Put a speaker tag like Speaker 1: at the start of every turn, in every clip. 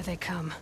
Speaker 1: Here they come.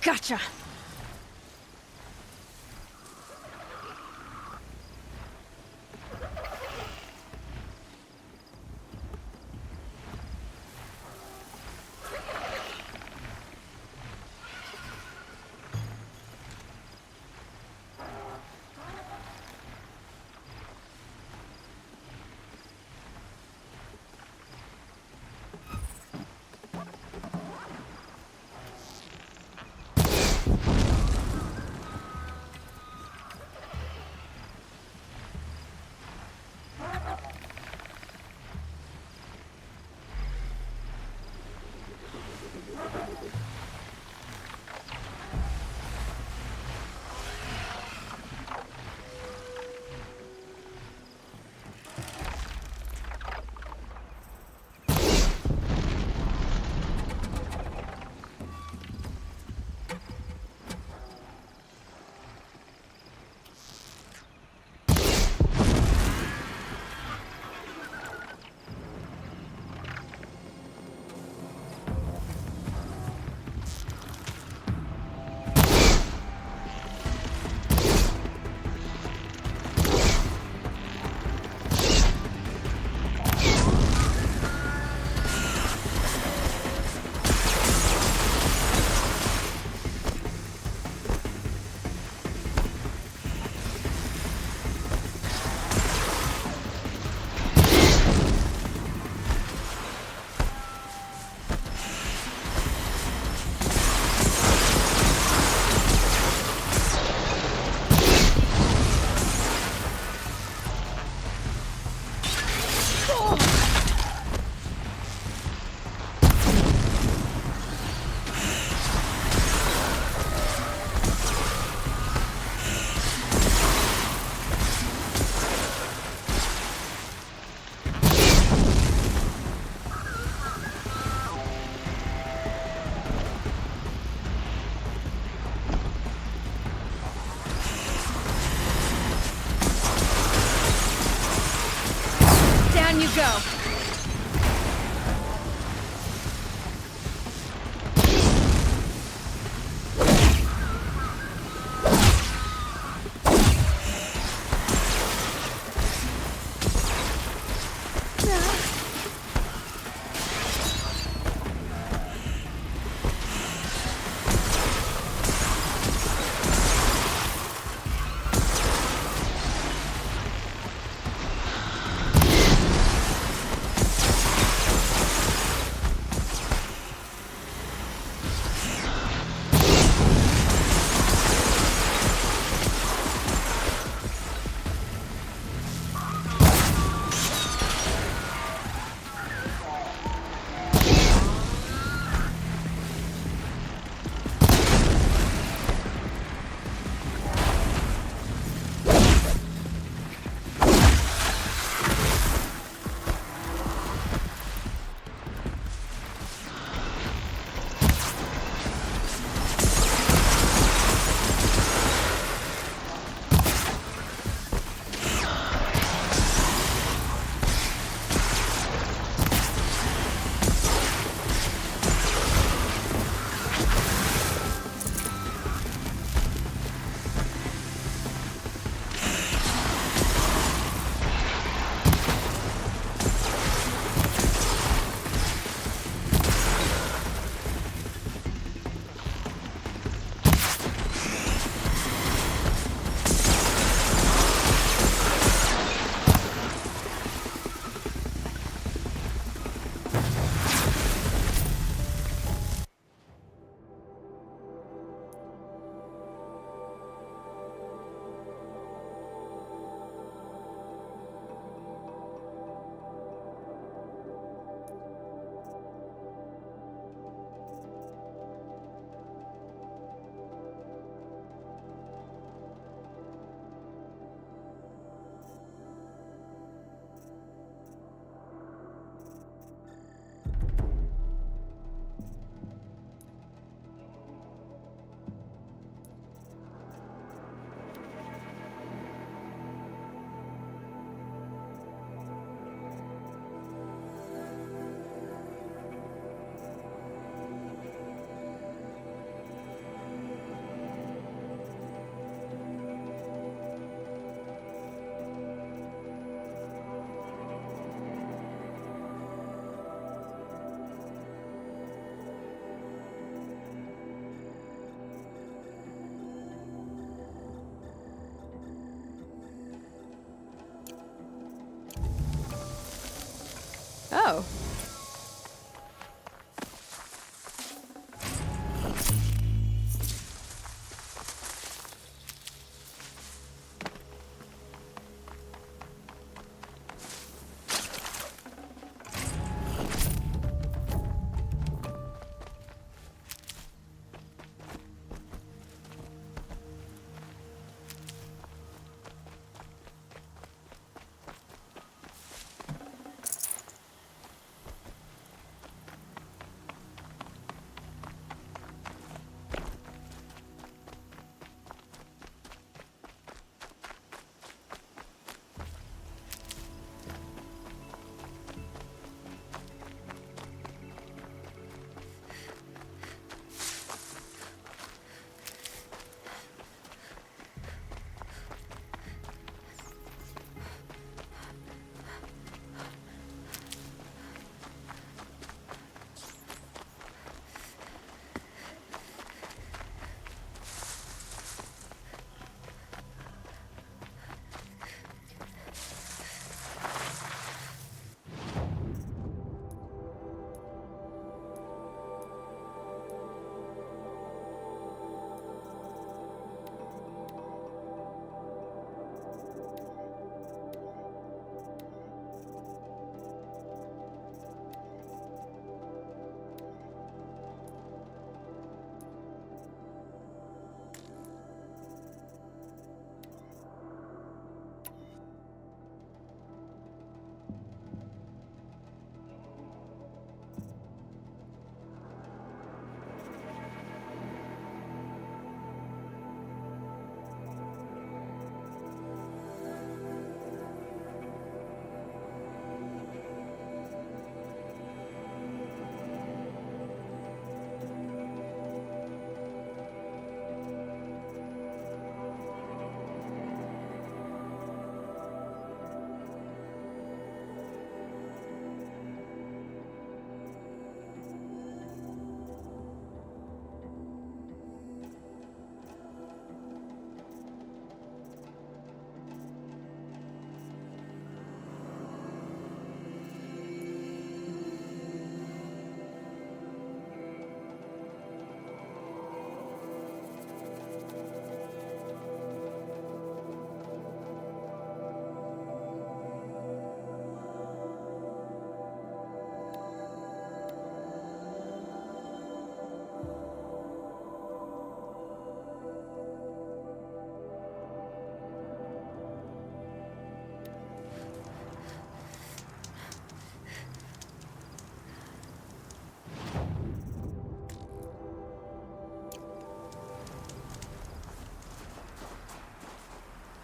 Speaker 1: Gotcha!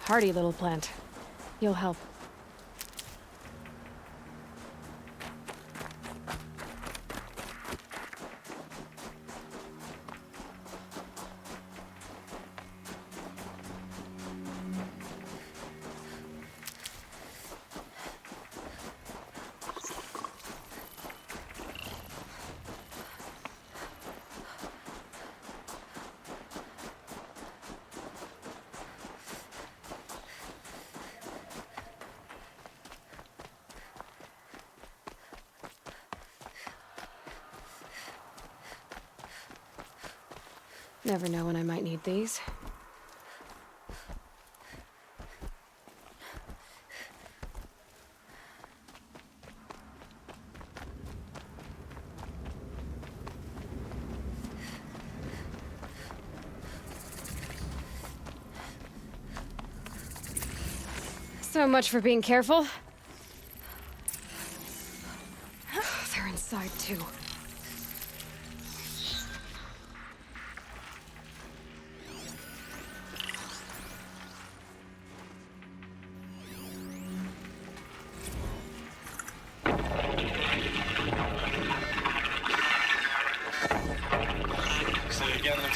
Speaker 1: hardy little plant. You'll help. Never know when I might need these. So much for being careful. They're inside too.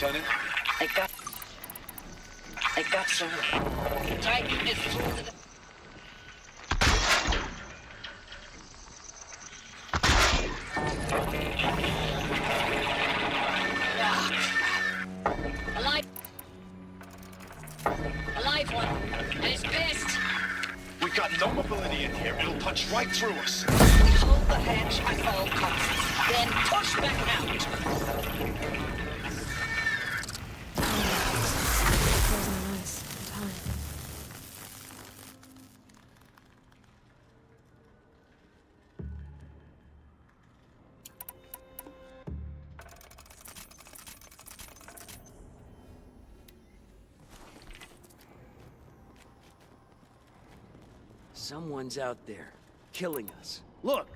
Speaker 2: Lieutenant? I got some. Titan is full to the... Alive one. And it's pissed.
Speaker 3: We've got no mobility in here. It'll punch right through us.
Speaker 2: We hold the hedge at all costs. Then push back out.
Speaker 4: Someone's out there, killing us. Look!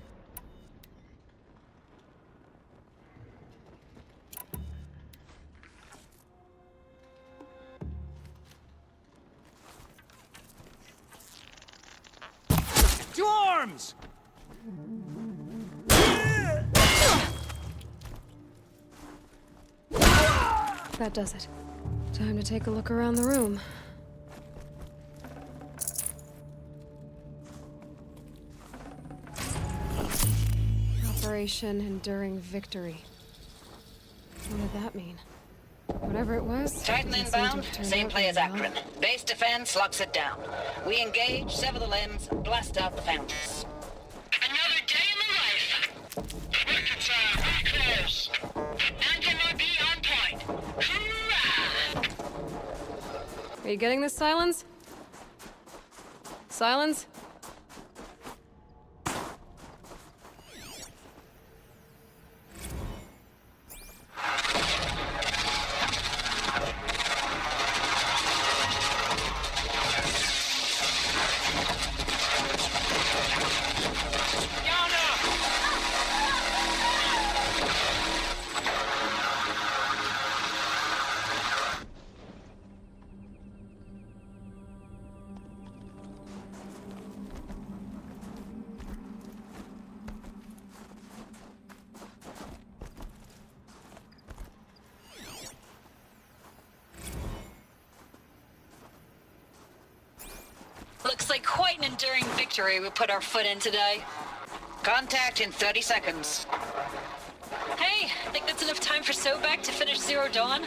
Speaker 4: To arms!
Speaker 1: That does it. Time to take a look around the room. Operation Enduring Victory. What did that mean? Whatever it was...
Speaker 2: Titan inbound, same play as Akron. Base defense locks it down. We engage, sever the limbs, blast out the fountains.
Speaker 5: Another day in the life. Reconcile, very close. Anti-MRB on point. Hoorah!
Speaker 1: Are you getting this, Silence? Silence?
Speaker 2: Looks like quite an enduring victory we put our foot in today. Contact in 30 seconds.
Speaker 6: Hey, I think that's enough time for Sobek to finish Zero Dawn.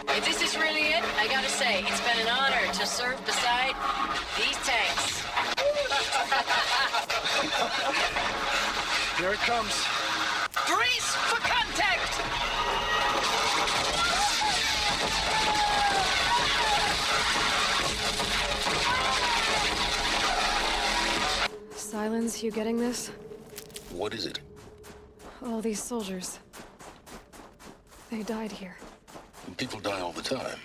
Speaker 2: If this is really it, I gotta say, it's been an honor to serve beside these tanks.
Speaker 3: Here it comes.
Speaker 2: Brace for contact!
Speaker 1: Silence, you getting this?
Speaker 7: What is it?
Speaker 1: All these soldiers. They died here.
Speaker 7: People die all the time.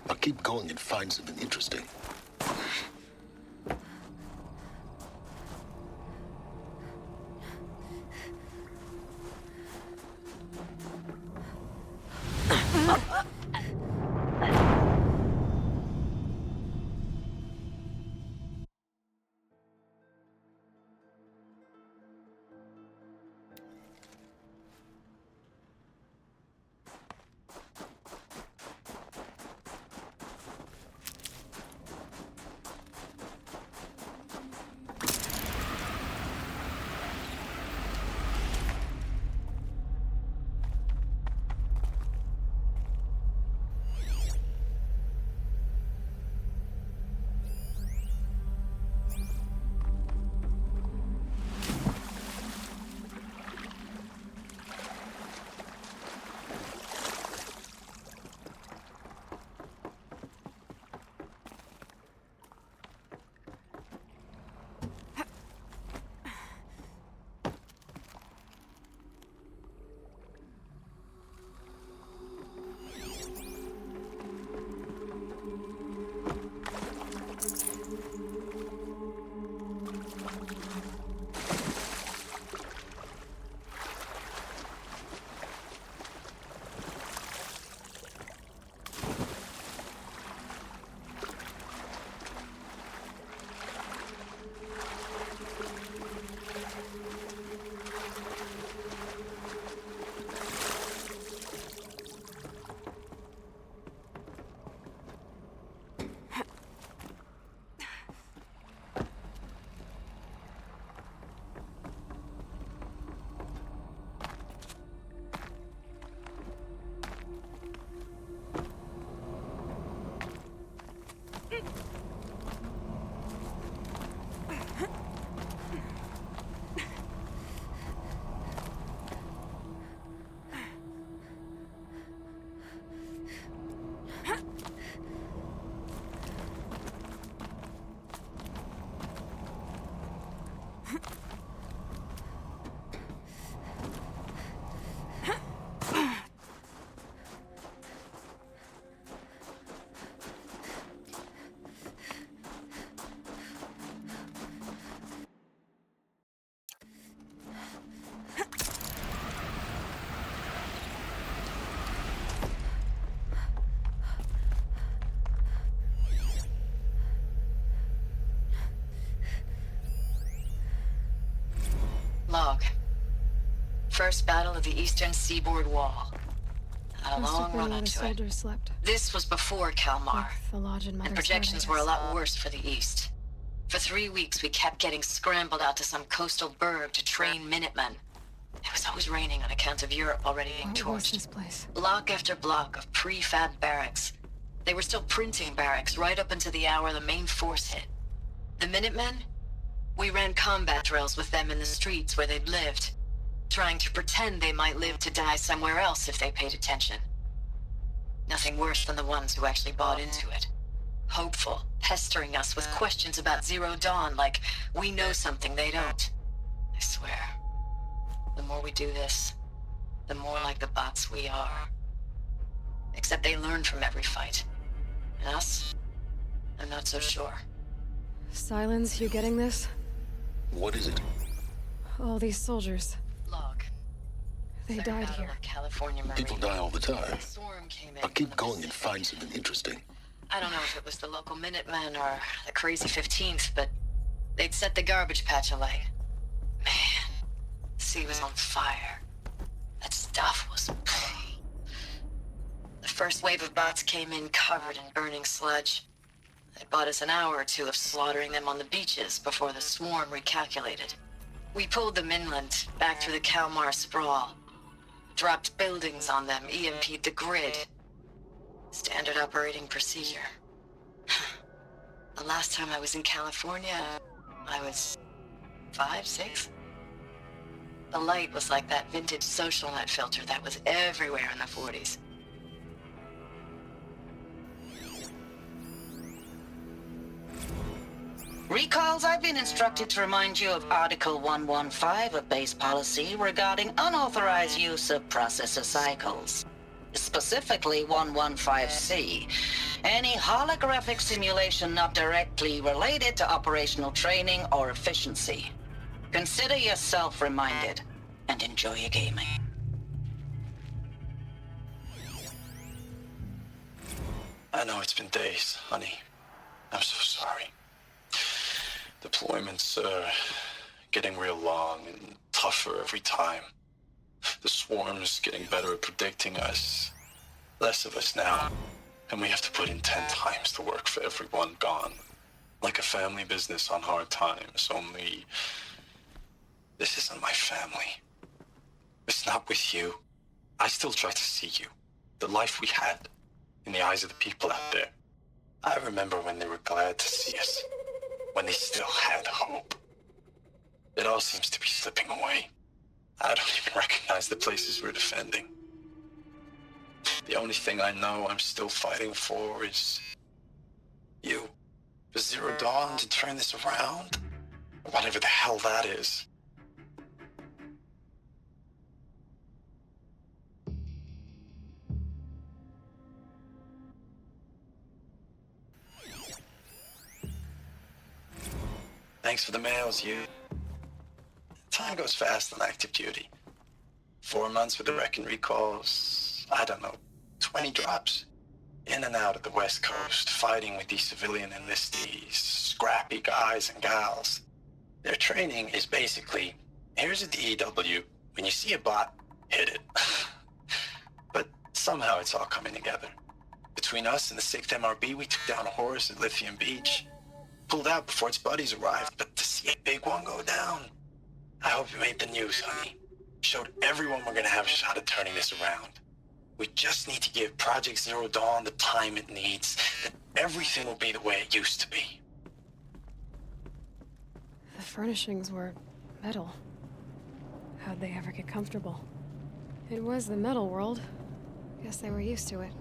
Speaker 7: Now keep going and find something interesting.
Speaker 2: Log. First battle of the eastern seaboard wall. Had a
Speaker 1: Must have
Speaker 2: long
Speaker 1: been
Speaker 2: run
Speaker 1: where
Speaker 2: up
Speaker 1: the
Speaker 2: to it.
Speaker 1: soldiers slept.
Speaker 2: This was before Kalmar,
Speaker 1: Like the lodge in Mother's
Speaker 2: and
Speaker 1: Heart,
Speaker 2: projections
Speaker 1: I
Speaker 2: were a
Speaker 1: guess.
Speaker 2: lot worse for the east. For 3 weeks, we kept getting scrambled out to some coastal burg to train Minutemen. It was always raining on account of Europe already being
Speaker 1: What was
Speaker 2: torched.
Speaker 1: this place?
Speaker 2: Block after block of prefab barracks. They were still printing barracks right up until the hour the main force hit. The Minutemen? We ran combat drills with them in the streets where they'd lived, trying to pretend they might live to die somewhere else if they paid attention. Nothing worse than the ones who actually bought into it. Hopeful, pestering us with questions about Zero Dawn like we know something they don't. I swear, the more we do this, the more like the bots we are. Except they learn from every fight. And us? I'm not so sure.
Speaker 1: Silence, you getting this?
Speaker 7: What is it?
Speaker 1: All these soldiers.
Speaker 2: Log.
Speaker 1: They
Speaker 2: Second
Speaker 1: died
Speaker 2: battle
Speaker 1: here.
Speaker 2: of California Marine.
Speaker 7: People die all the time.
Speaker 2: A storm came in
Speaker 7: I'll keep
Speaker 2: from the
Speaker 7: going and
Speaker 2: Pacific.
Speaker 7: find something interesting.
Speaker 2: I don't know if it was the local Minutemen or the crazy 15th, but they'd set the garbage patch alight. Man, the sea was on fire. That stuff was... The first wave of bots came in covered in burning sludge. It bought us an hour or two of slaughtering them on the beaches before the swarm recalculated. We pulled them inland, back through the Kalmar sprawl. Dropped buildings on them, EMP'd the grid. Standard operating procedure. The last time I was in California, I was 5, 6? The light was like that vintage social net filter that was everywhere in the 40s.
Speaker 8: Recalls, I've been instructed to remind you of Article 115 of base policy regarding unauthorized use of processor cycles. Specifically 115C. Any holographic simulation not directly related to operational training or efficiency. Consider yourself reminded, and enjoy your gaming.
Speaker 3: I know it's been days, honey. I'm so sorry. Deployments are getting real long and tougher every time. The swarm's getting better at predicting us. Less of us now. And we have to put in 10 times the work for everyone gone. Like a family business on hard times, only... This isn't my family. It's not with you. I still try to see you. The life we had. In the eyes of the people out there. I remember when they were glad to see us. When they still had hope. It all seems to be slipping away. I don't even recognize the places we're defending. The only thing I know I'm still fighting for is... you. For Zero Dawn to turn this around? Whatever the hell that is. Thanks for the mails, you. Time goes fast on active duty. 4 months with the wreck and recalls, I don't know, 20 drops. In and out of the West Coast, fighting with these civilian enlistees, scrappy guys and gals. Their training is basically, here's a DEW, when you see a bot, hit it. But somehow it's all coming together. Between us and the 6th MRB, we took down a horse at Lithium Beach. Pulled out before its buddies arrived, but to see a big one go down. I hope you made the news, honey. Showed everyone we're gonna have a shot at turning this around. We just need to give Project Zero Dawn the time it needs, then everything will be the way it used to be.
Speaker 1: The furnishings were metal. How'd they ever get comfortable? It was the metal world. Guess they were used to it.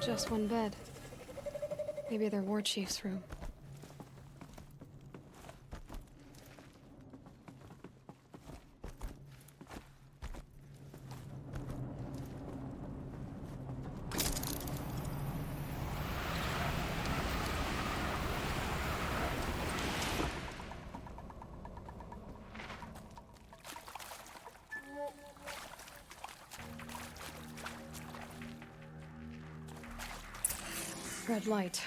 Speaker 1: Just one bed. Maybe their war chief's room. Red light.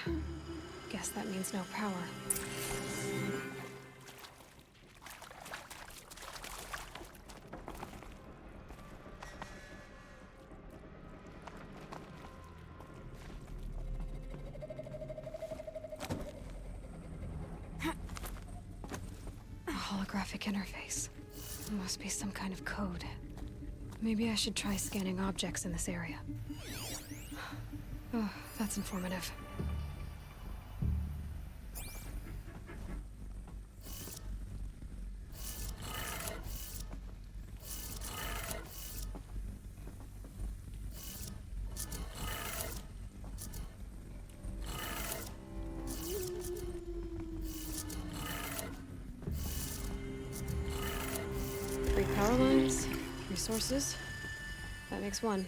Speaker 1: Guess that means no power. A holographic interface. Must be some kind of code. Maybe I should try scanning objects in this area. Oh, that's informative. Three power lines, resources. That makes one.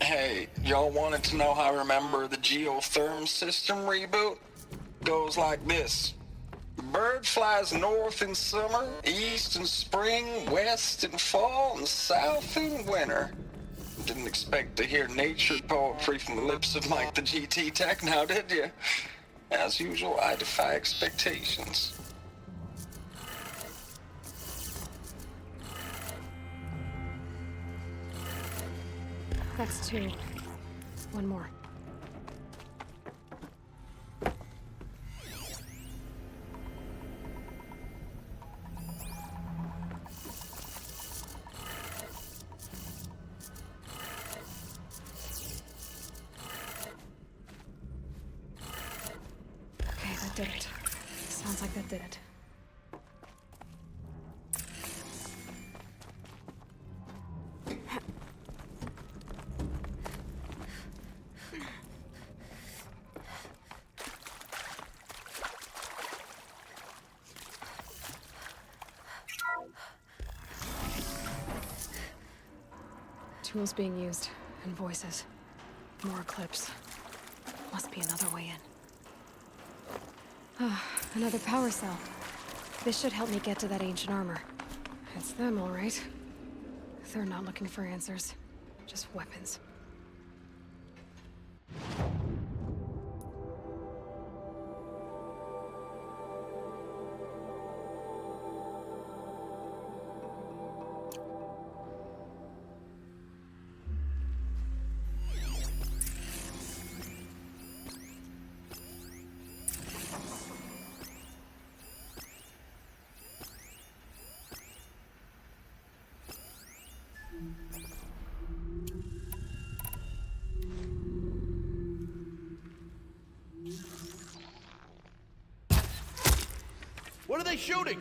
Speaker 3: Hey, y'all wanted to know how I remember the geotherm system reboot? Goes like this. The bird flies north in summer, east in spring, west in fall, and south in winter. Didn't expect to hear nature poetry from the lips of Mike the GT Tech now, did you? As usual, I defy expectations.
Speaker 1: That's two. One more. Okay, that did it. Sounds like that did it. Tools being used, and voices. More clips. Must be another way in. Ah, another power cell. This should help me get to that ancient armor. It's them, all right. They're not looking for answers. Just weapons.
Speaker 4: What are they shooting?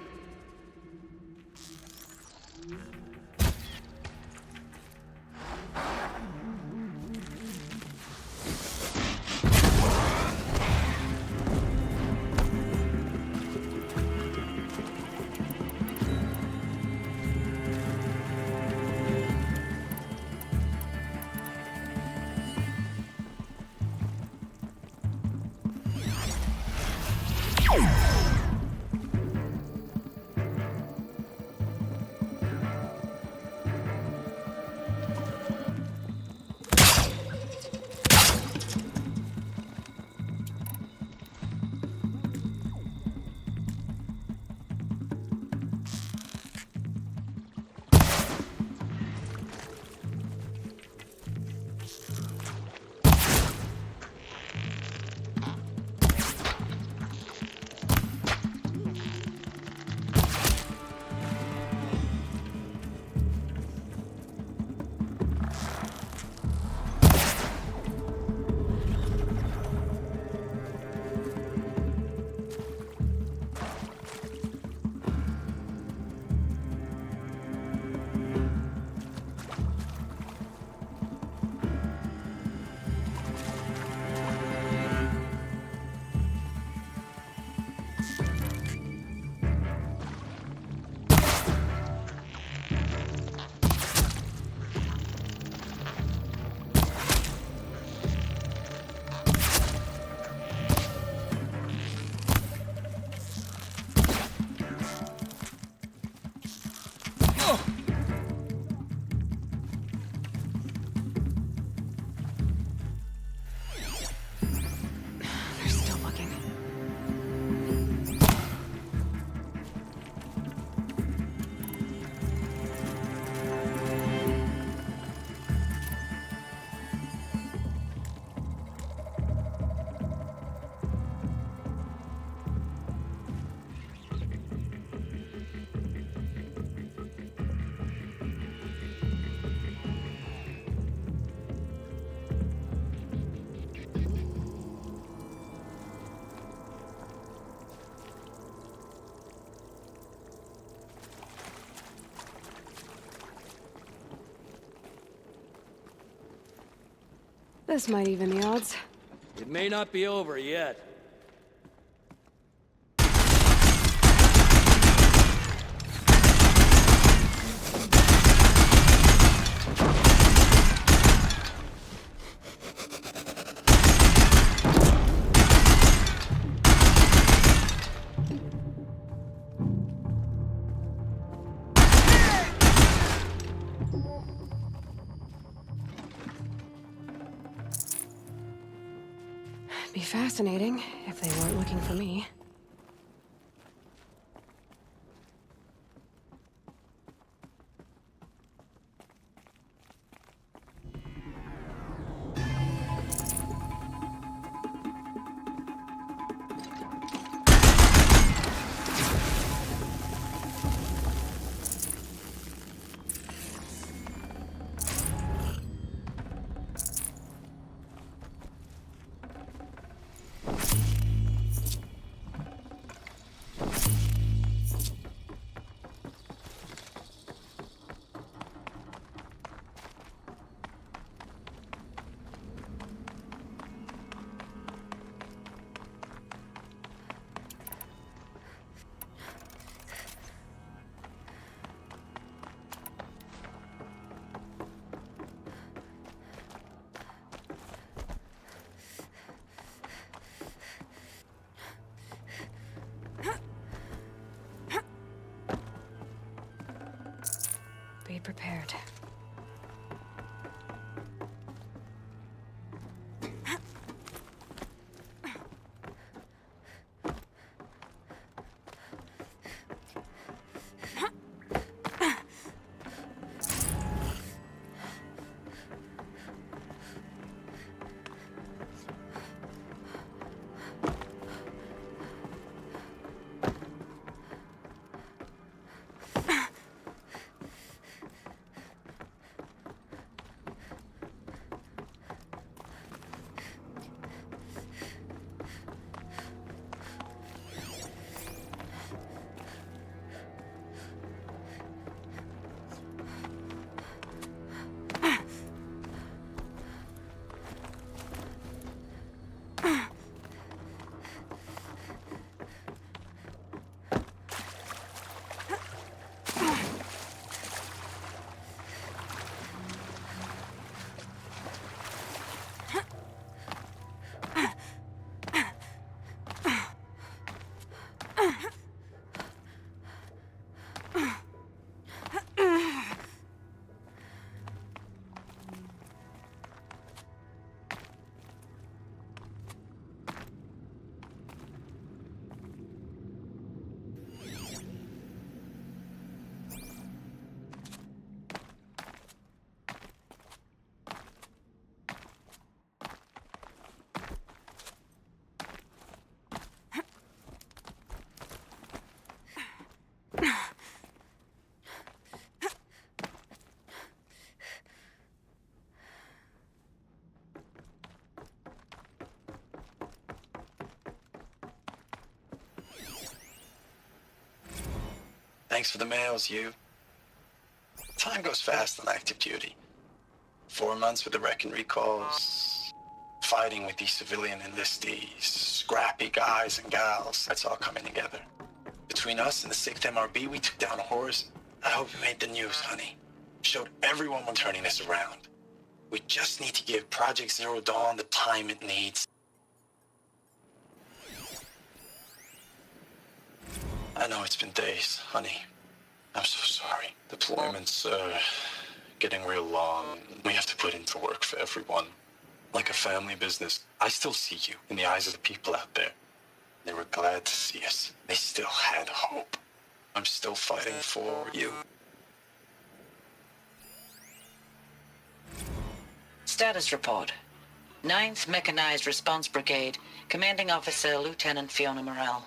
Speaker 1: This might even the odds.
Speaker 4: It may not be over yet.
Speaker 1: Be fascinating if they weren't looking for me. Be prepared.
Speaker 3: Thanks for the mails, you. Time goes fast on active duty. 4 months with the wreck and recalls, fighting with these civilian enlistees, scrappy guys and gals. That's all coming together. Between us and the 6th MRB, we took down horrors. I hope we made the news, honey. Showed everyone we're turning this around. We just need to give Project Zero Dawn the time it needs. I know it's been days, honey. I'm so sorry. Deployments are getting real long. We have to put into work for everyone. Like a family business. I still see you in the eyes of the people out there. They were glad to see us. They still had hope. I'm still fighting for you.
Speaker 8: Status report. 9th Mechanized Response Brigade, Commanding Officer Lieutenant Fiona Morrell.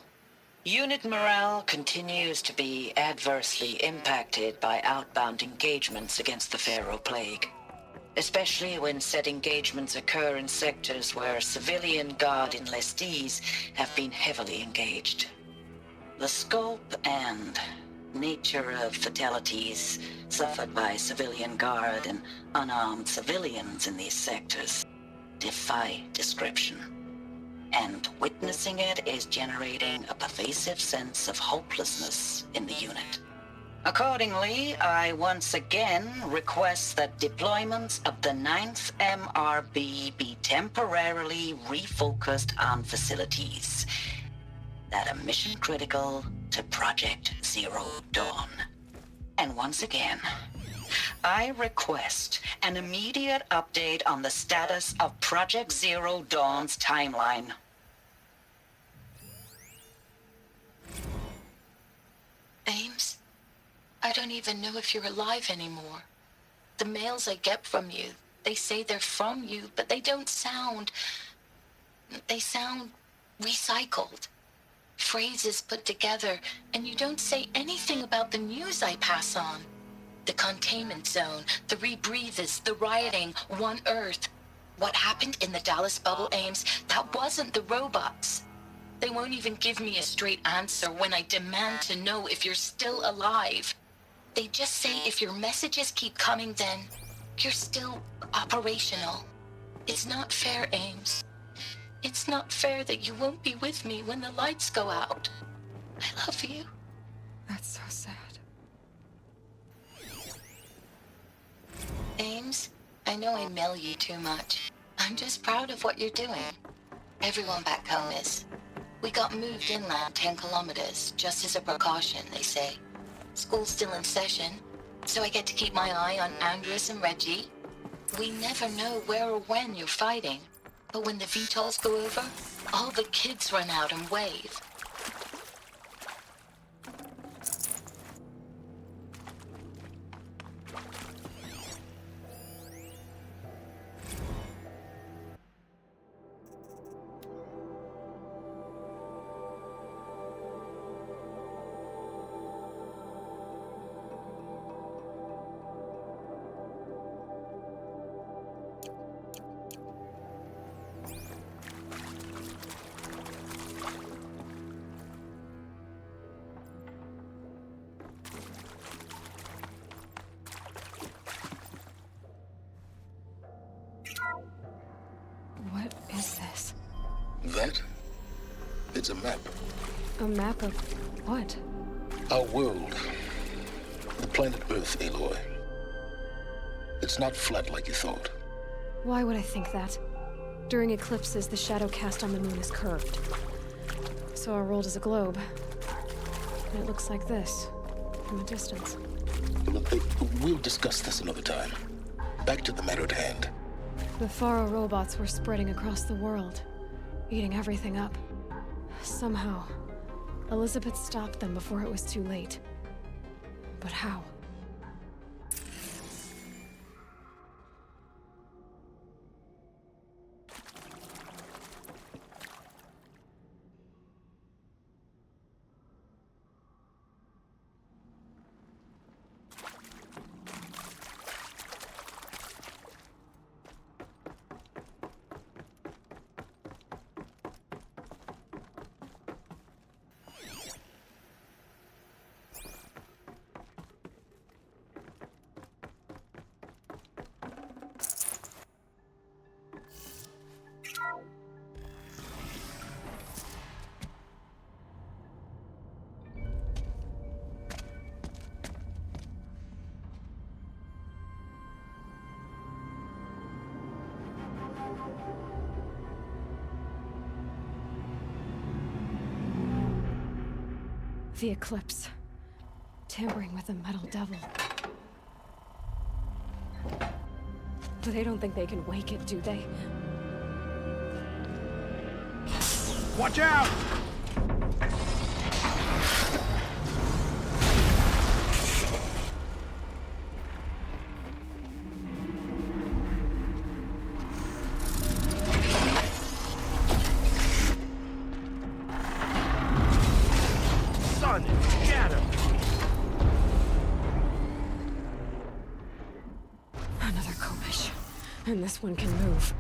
Speaker 8: Unit morale continues to be adversely impacted by outbound engagements against the Pharaoh Plague, especially when said engagements occur in sectors where civilian guard enlistees have been heavily engaged. The scope and nature of fatalities suffered by civilian guard and unarmed civilians in these sectors defy description. And witnessing it is generating a pervasive sense of hopelessness in the unit. Accordingly, I once again request that deployments of the 9th MRB be temporarily refocused on facilities that are mission critical to Project Zero Dawn. And once again, I request an immediate update on the status of Project Zero Dawn's timeline.
Speaker 2: Ames, I don't even know if you're alive anymore. The mails I get from you, they say they're from you, but they don't sound... They sound recycled. Phrases put together, and you don't say anything about the news I pass on. The containment zone, the rebreathers, the rioting, One Earth. What happened in the Dallas bubble, Ames, that wasn't the robots. They won't even give me a straight answer when I demand to know if you're still alive. They just say if your messages keep coming, then you're still operational. It's not fair, Ames. It's not fair that you won't be with me when the lights go out. I love you.
Speaker 1: That's so sad.
Speaker 2: Ames, I know I mail you too much. I'm just proud of what you're doing. Everyone back home is. We got moved inland 10 kilometers, just as a precaution, they say. School's still in session, so I get to keep my eye on Andres and Reggie. We never know where or when you're fighting, but when the VTOLs go over, all the kids run out and wave.
Speaker 1: What is this?
Speaker 7: That? It's a map.
Speaker 1: A map of what?
Speaker 7: Our world. The planet Earth, Aloy. It's not flat like you thought.
Speaker 1: Why would I think that? During eclipses, the shadow cast on the moon is curved. So our world is a globe. And it looks like this, from a distance.
Speaker 7: Look, we'll discuss this another time. Back to the matter at hand.
Speaker 1: The Faro robots were spreading across the world, eating everything up. Somehow, Elizabeth stopped them before it was too late. But how? The eclipse. Tampering with the metal devil. But they don't think they can wake it, do they?
Speaker 4: Watch out! Sun and shadow.
Speaker 1: Another Komish. And this one can move.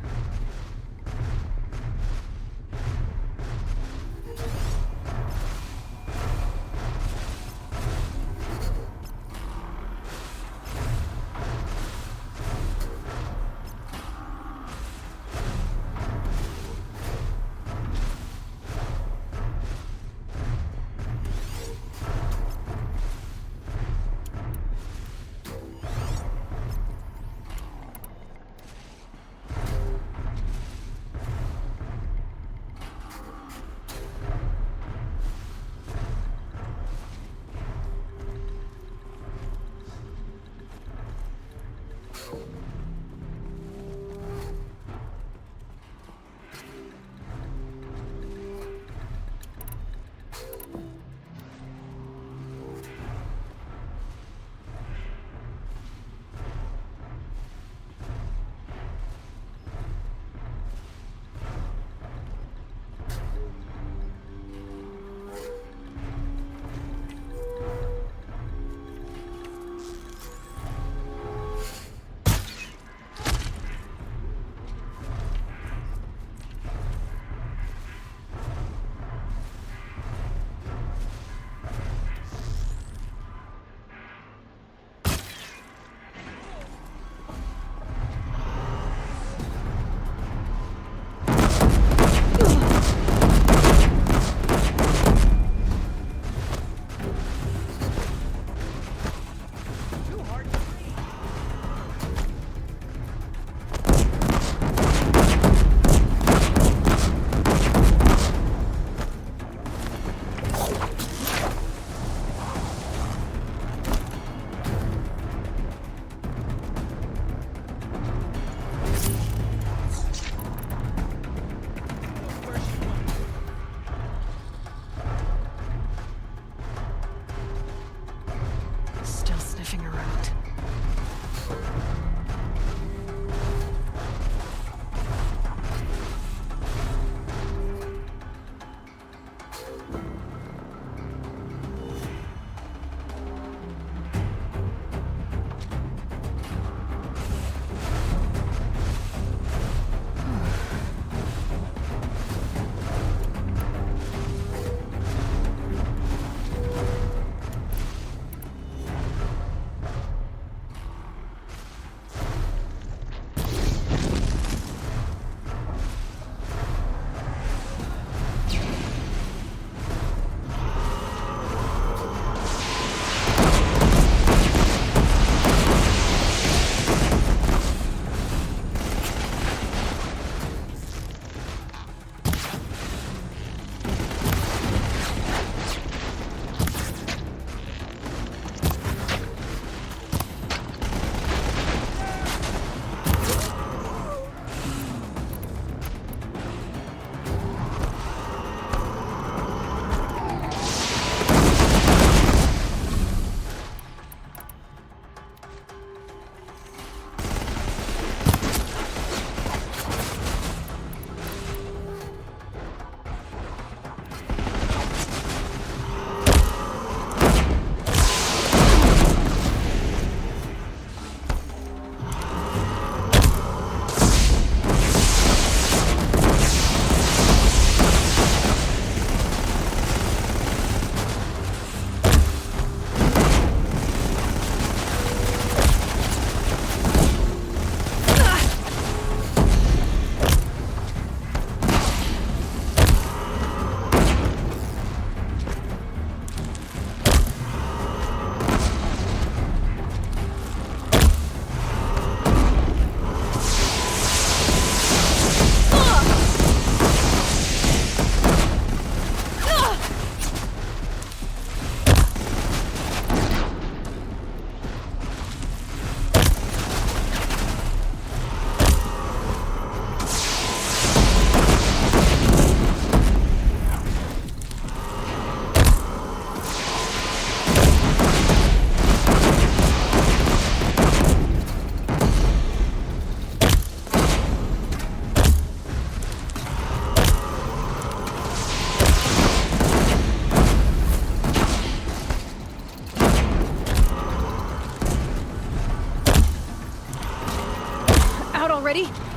Speaker 1: Ready?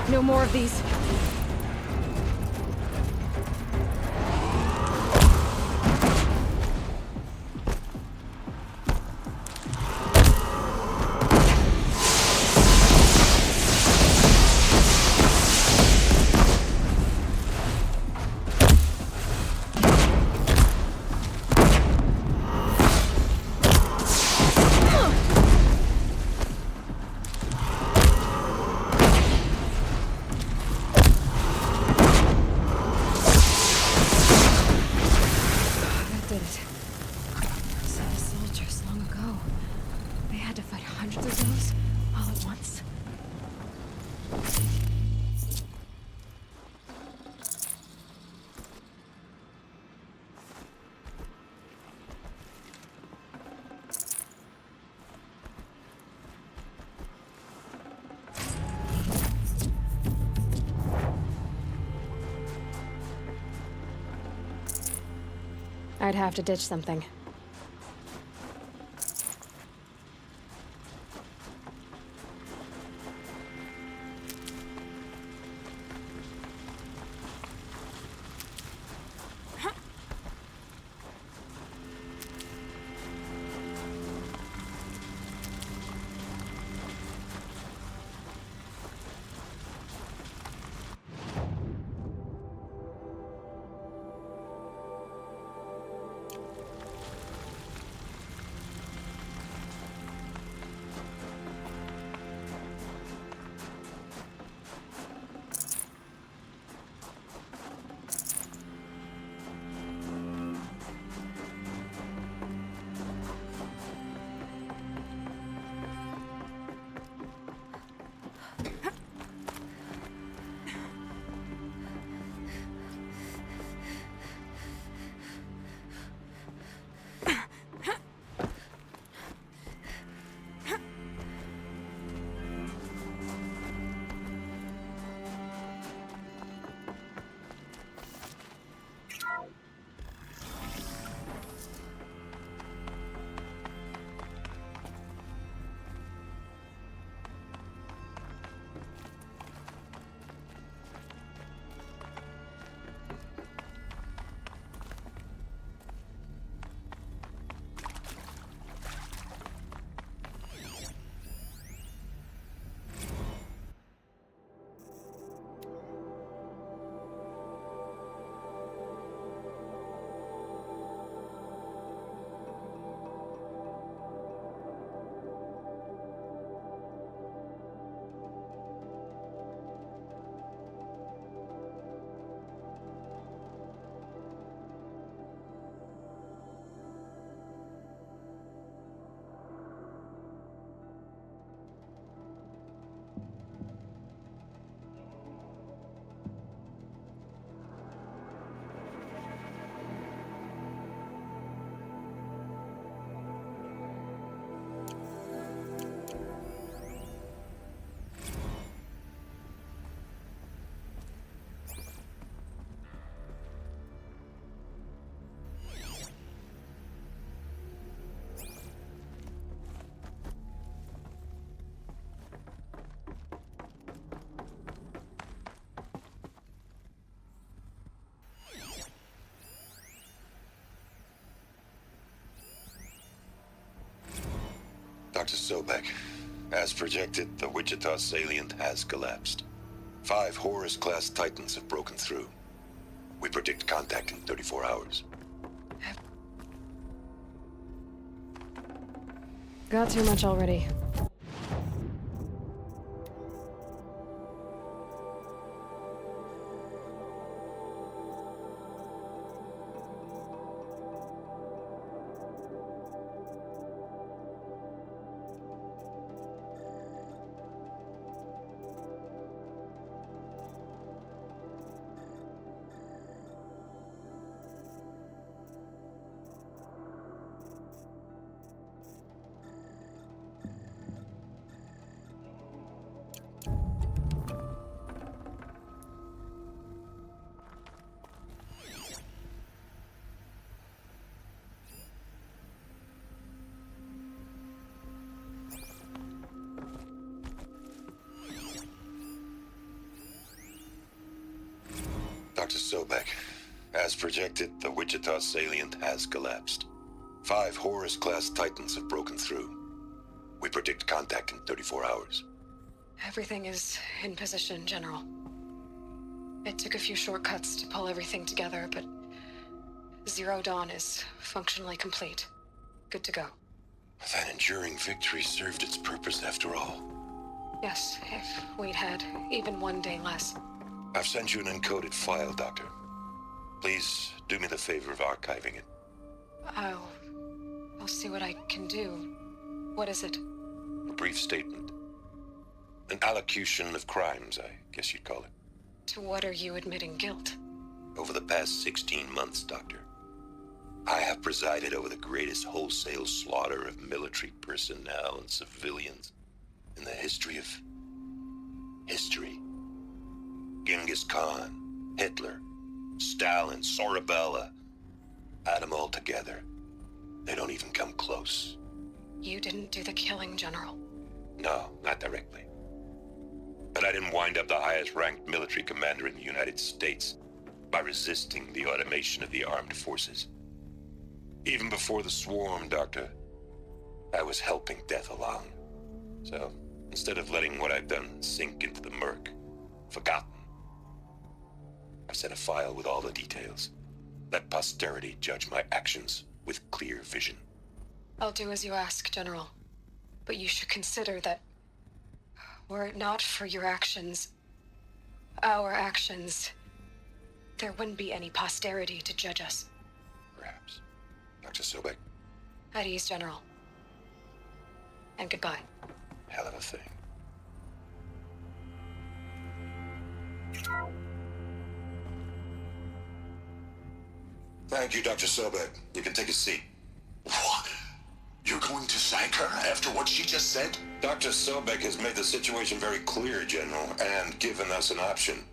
Speaker 1: No more of these. I'd have to ditch something.
Speaker 9: Dr. Sobek, as projected, the Wichita salient has collapsed. 5 Horus-class Titans have broken through. We predict contact in 34 hours.
Speaker 1: Got too much already.
Speaker 9: Dr. Sobek, as projected, the Wichita salient has collapsed. 5 Horus-class Titans have broken through. We predict contact in 34 hours.
Speaker 1: Everything is in position, General. It took a few shortcuts to pull everything together, but Zero Dawn is functionally complete. Good to go.
Speaker 9: That enduring victory served its purpose after all.
Speaker 1: Yes, if we'd had even one day less.
Speaker 9: I've sent you an encoded file, Doctor. Please do me the favor of archiving it.
Speaker 1: I'll see what I can do. What is it?
Speaker 9: A brief statement. An allocution of crimes, I guess you'd call it.
Speaker 1: To what are you admitting guilt?
Speaker 9: Over the past 16 months, Doctor, I have presided over the greatest wholesale slaughter of military personnel and civilians in the history of history. Genghis Khan, Hitler, Stalin, Sorabella, add them all together. They don't even come close.
Speaker 1: You didn't do the killing, General.
Speaker 9: No, not directly. But I didn't wind up the highest-ranked military commander in the United States by resisting the automation of the armed forces. Even before the swarm, Doctor, I was helping death along. So, instead of letting what I've done sink into the murk, forgotten, I sent a file with all the details. Let posterity judge my actions with clear vision.
Speaker 1: I'll do as you ask, General. But you should consider that were it not for your actions, our actions, there wouldn't be any posterity to judge us.
Speaker 9: Perhaps. Dr. Sobek.
Speaker 1: At ease, General. And goodbye.
Speaker 9: Hell of a thing. Thank you, Dr. Sobek. You can take a seat.
Speaker 7: What? You're going to thank her after what she just said?
Speaker 9: Dr. Sobek has made the situation very clear, General, and given us an option.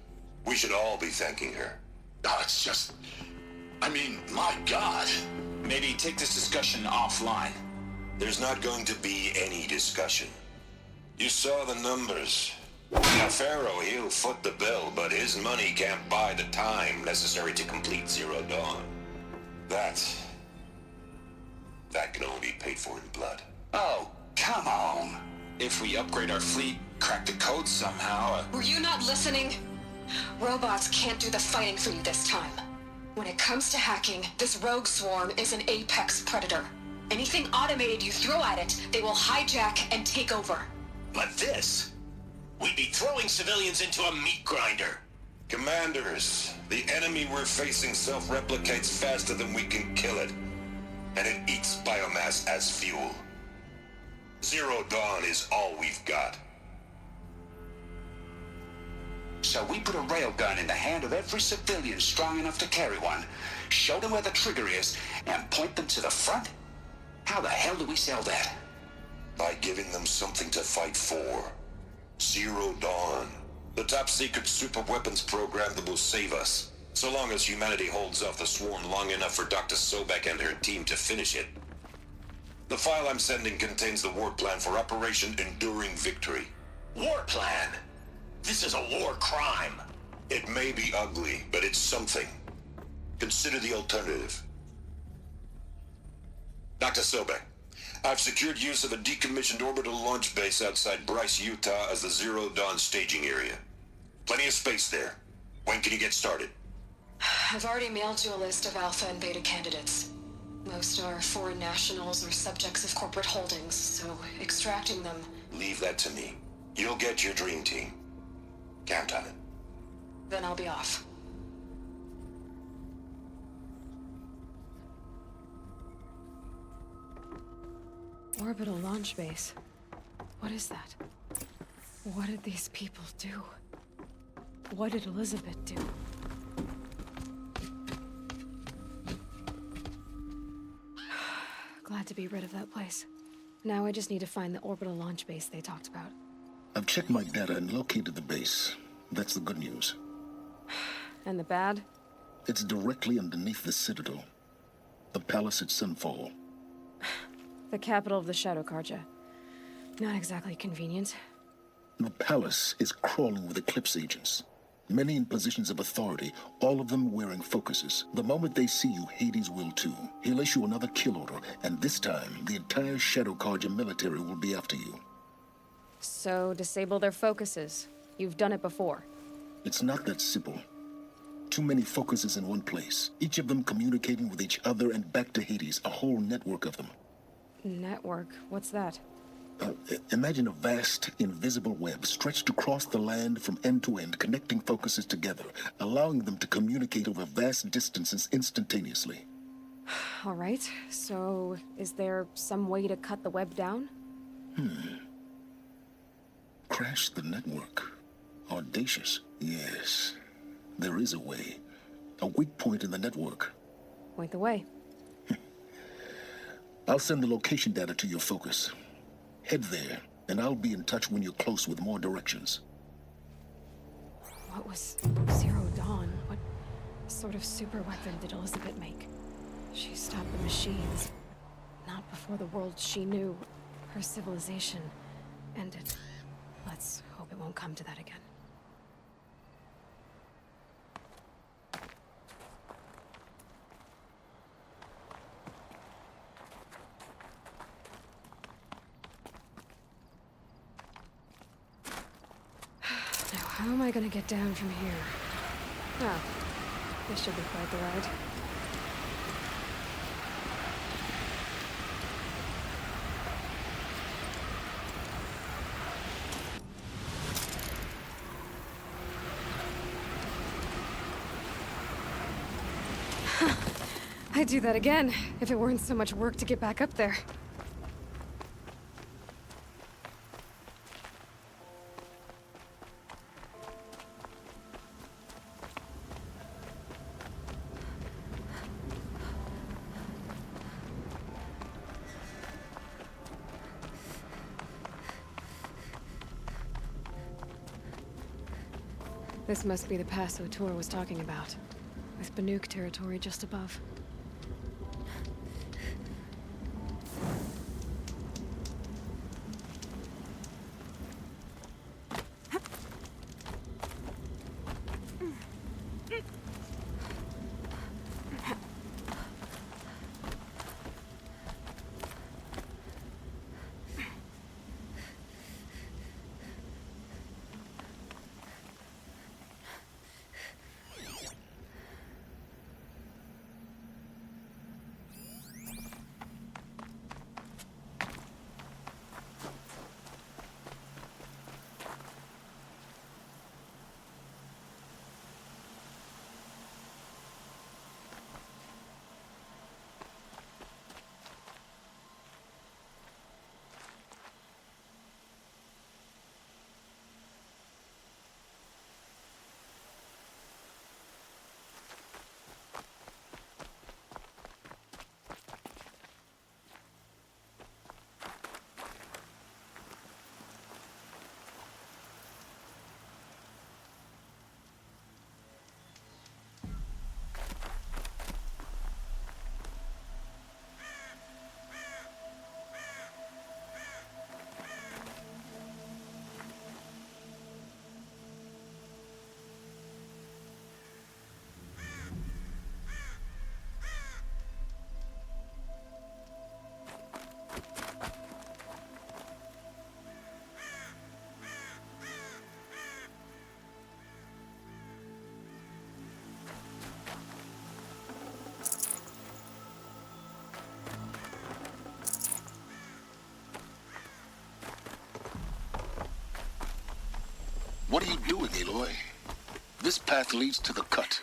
Speaker 9: We should all be thanking her.
Speaker 7: No, it's just... I mean, my God.
Speaker 10: Maybe take this discussion offline.
Speaker 9: There's not going to be any discussion. You saw the numbers. Now, Pharaoh, he'll foot the bill, but his money can't buy the time necessary to complete Zero Dawn. That can only be paid for in blood.
Speaker 10: Oh, come on. If we upgrade our fleet, crack the code somehow...
Speaker 1: Were you not listening? Robots can't do the fighting for you this time. When it comes to hacking, this rogue swarm is an apex predator. Anything automated you throw at it, they will hijack and take over.
Speaker 10: But this? We'd be throwing civilians into a meat grinder.
Speaker 9: Commanders, the enemy we're facing self-replicates faster than we can kill it. And it eats biomass as fuel. Zero Dawn is all we've got.
Speaker 10: So we put a railgun in the hand of every civilian strong enough to carry one, show them where the trigger is, and point them to the front? How the hell do we sell that?
Speaker 9: By giving them something to fight for. Zero Dawn. The top-secret super-weapons program that will save us. So long as humanity holds off the swarm long enough for Dr. Sobek and her team to finish it. The file I'm sending contains the war plan for Operation Enduring Victory.
Speaker 10: War plan? This is a war crime.
Speaker 9: It may be ugly, but it's something. Consider the alternative. Dr. Sobek, I've secured use of a decommissioned orbital launch base outside Bryce, Utah as the Zero Dawn staging area. Plenty of space there. When can you get started?
Speaker 1: I've already mailed you a list of Alpha and Beta candidates. Most are foreign nationals or subjects of corporate holdings, so extracting them...
Speaker 9: Leave that to me. You'll get your dream team. Count on it.
Speaker 1: Then I'll be off. Orbital launch base. What is that? What did these people do? What did Elizabeth do? Glad to be rid of that place. Now I just need to find the orbital launch base they talked about.
Speaker 7: I've checked my data and located the base. That's the good news.
Speaker 1: And the bad?
Speaker 7: It's directly underneath the Citadel. The palace at Sunfall.
Speaker 1: The capital of the Shadow Carja. Not exactly convenient.
Speaker 7: The palace is crawling with Eclipse agents. Many in positions of authority, all of them wearing focuses. The moment they see you, Hades will too. He'll issue another kill order, and this time, the entire Shadow Carja military will be after you.
Speaker 1: So, disable their focuses. You've done it before.
Speaker 7: It's not that simple. Too many focuses in one place, each of them communicating with each other and back to Hades, a whole network of them.
Speaker 1: Network? What's that?
Speaker 7: Imagine a vast, invisible web stretched across the land from end to end, connecting focuses together, allowing them to communicate over vast distances instantaneously.
Speaker 1: All right, so is there some way to cut the web down?
Speaker 7: Crash the network. Audacious. Yes, there is a way. A weak point in the network.
Speaker 1: Point the way.
Speaker 7: I'll send the location data to your focus. Head there, and I'll be in touch when you're close with more directions.
Speaker 1: What was Zero Dawn? What sort of super weapon did Elizabeth make? She stopped the machines. Not before the world she knew, her civilization, ended. Let's hope it won't come to that again. How am I gonna get down from here? Oh, this should be quite the ride. I'd do that again, if it weren't so much work to get back up there. This must be the pass O'Toole was talking about, with Banuk territory just above.
Speaker 7: Aloy. This path leads to the cut.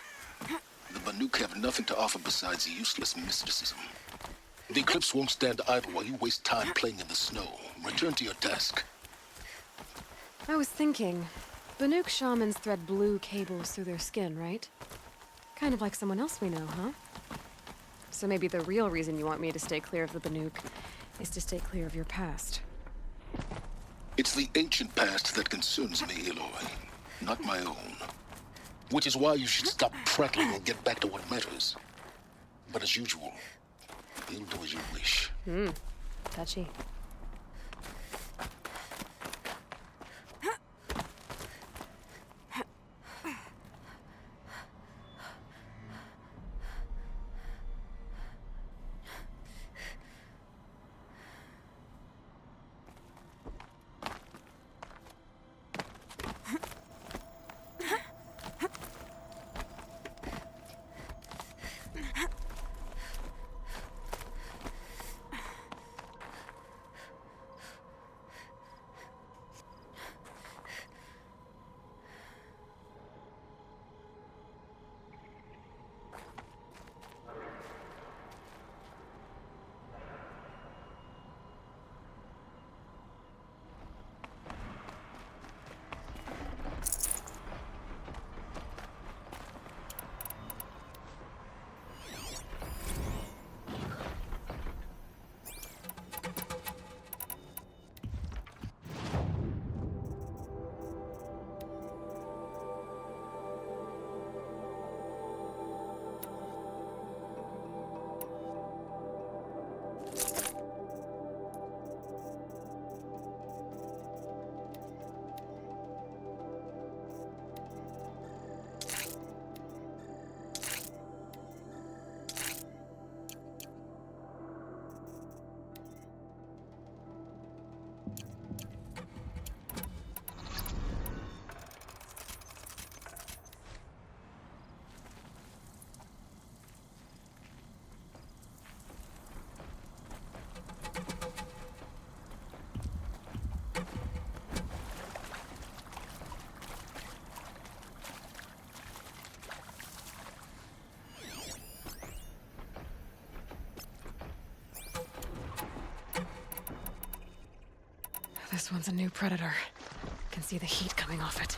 Speaker 7: The Banuk have nothing to offer besides useless mysticism. The Eclipse won't stand idle while you waste time playing in the snow. Return to your task.
Speaker 1: I was thinking, Banuk shamans thread blue cables through their skin, right? Kind of like someone else we know, huh? So maybe the real reason you want me to stay clear of the Banuk is to stay clear of your past.
Speaker 7: It's the ancient past that concerns me, Aloy, not my own. Which is why you should stop prattling and get back to what matters. But as usual, you'll do as you wish.
Speaker 1: Touchy. This one's a new predator. Can see the heat coming off it.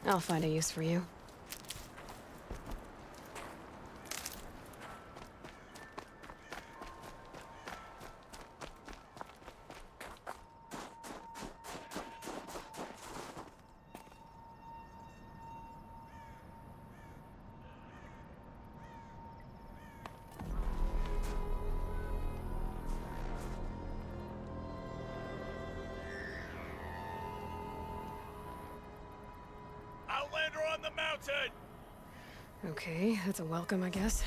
Speaker 1: I'll find a use for you.
Speaker 4: Outlander on the mountain!
Speaker 1: Okay, that's a welcome, I guess.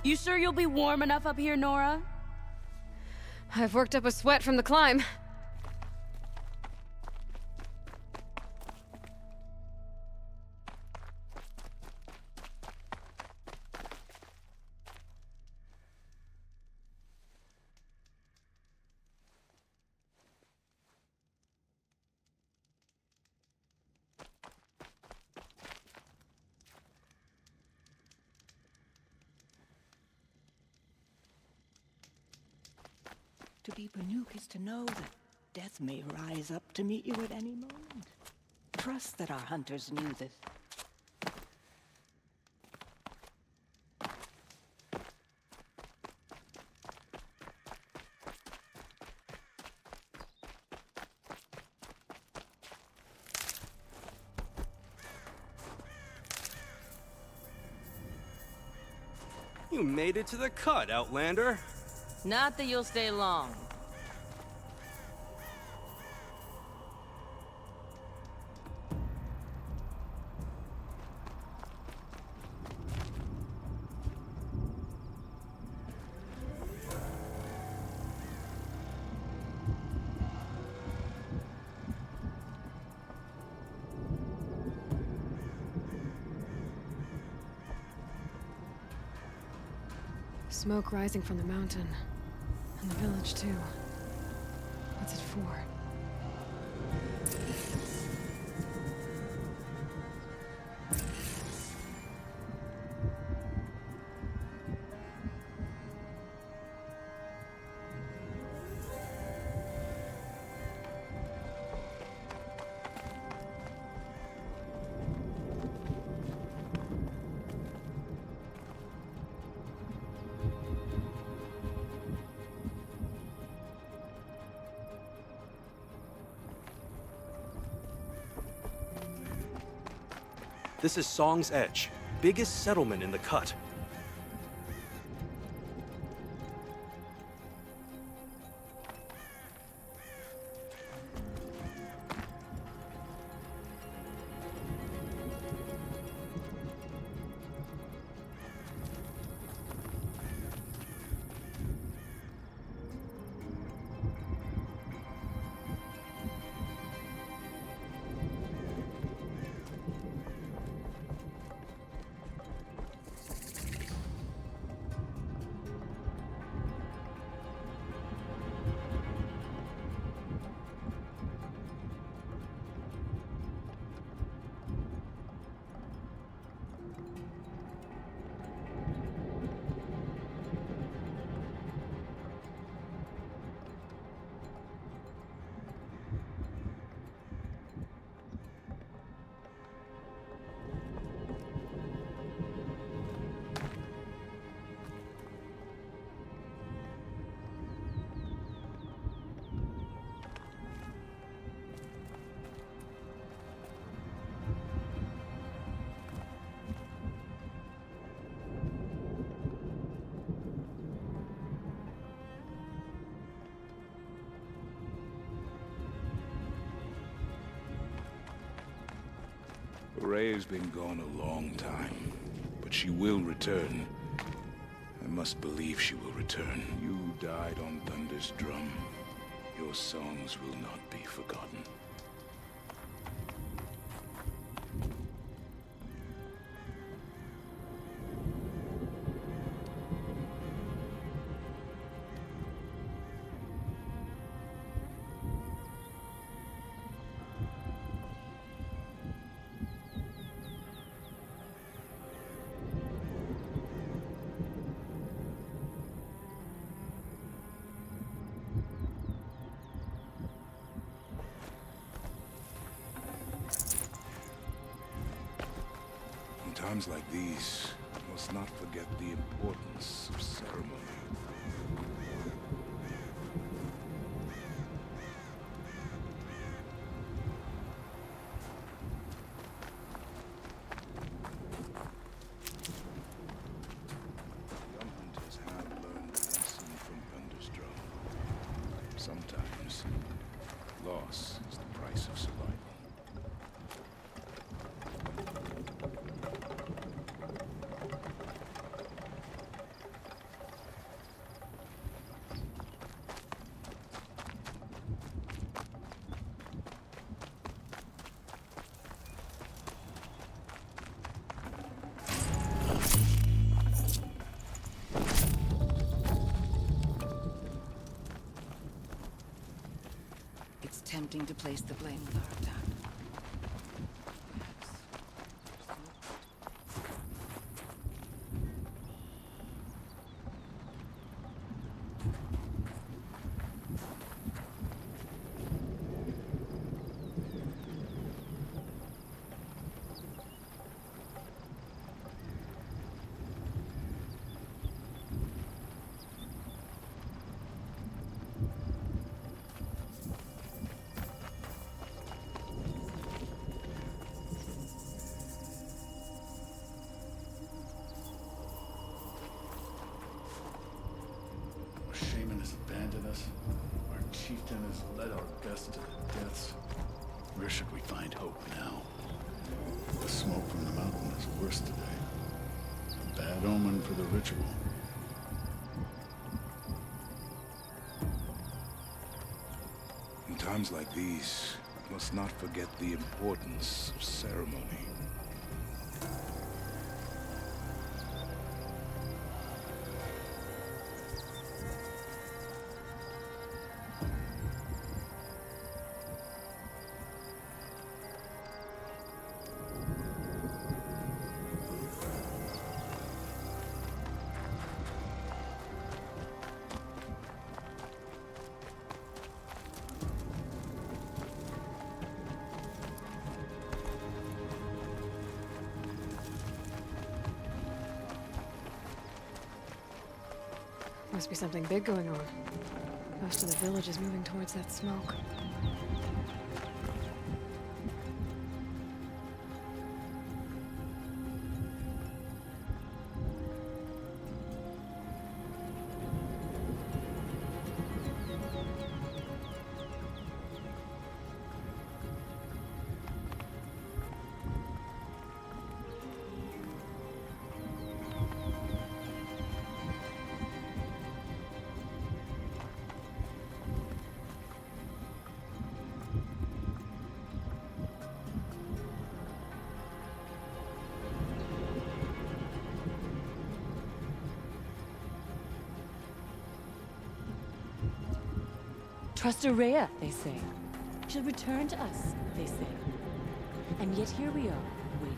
Speaker 11: You sure you'll be warm enough up here, Nora?
Speaker 1: I've worked up a sweat from the climb.
Speaker 12: To be Banuk is to know that death may rise up to meet you at any moment. Trust that our hunters knew this.
Speaker 4: You made it to the cut, Outlander.
Speaker 11: Not that you'll stay long.
Speaker 1: Smoke rising from the mountain. And the village, too. What's it for?
Speaker 4: This is Song's Edge, biggest settlement in the cut.
Speaker 13: Ray's been gone a long time, but she will return. I must believe she will return. You died on Thunder's drum. Your songs will not be forgotten. In times like these, we must not forget the importance of ceremony. Young hunters have learned a lesson from Thunder's drum. Sometimes, loss is the price of survival.
Speaker 12: It's tempting to place the blame with our attack.
Speaker 14: Shaman has abandoned us. Our chieftain has led our best to the deaths. Where should we find hope now? The smoke from the mountain is worse today. A bad omen for the ritual.
Speaker 13: In times like these, we must not forget the importance of ceremony.
Speaker 1: Must be something big going on. Most of the village is moving towards that smoke.
Speaker 11: Trust Araya, they say. She'll return to us, they say. And yet here we are, waiting.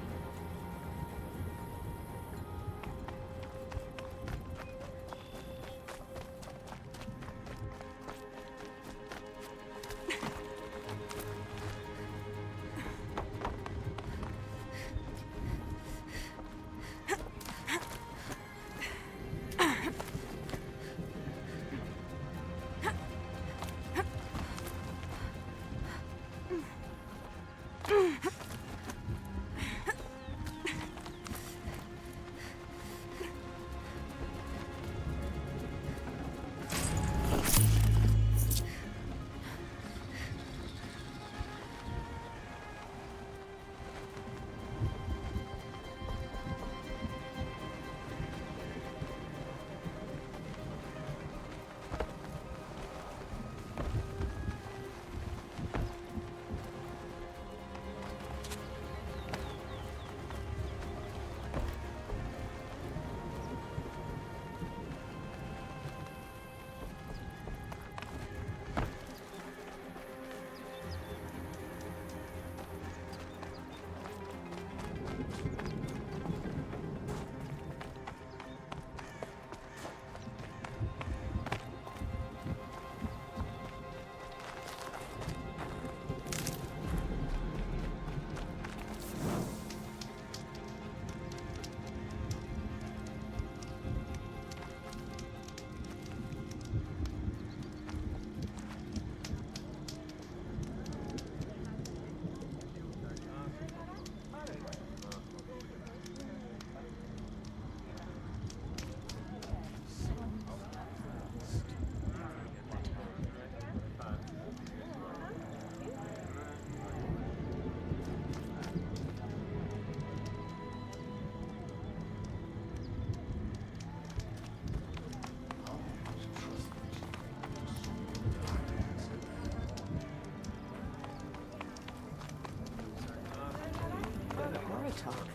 Speaker 12: Talk.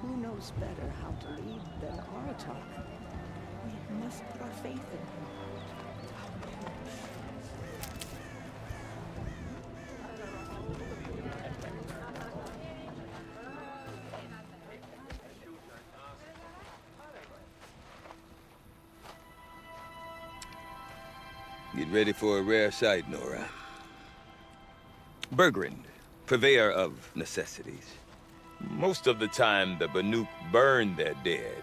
Speaker 12: Who knows better how to lead than Aratak? We must put our faith in him.
Speaker 15: Get ready for a rare sight, Nora. Bergrand, purveyor of necessities. Most of the time, the Banuk burn their dead.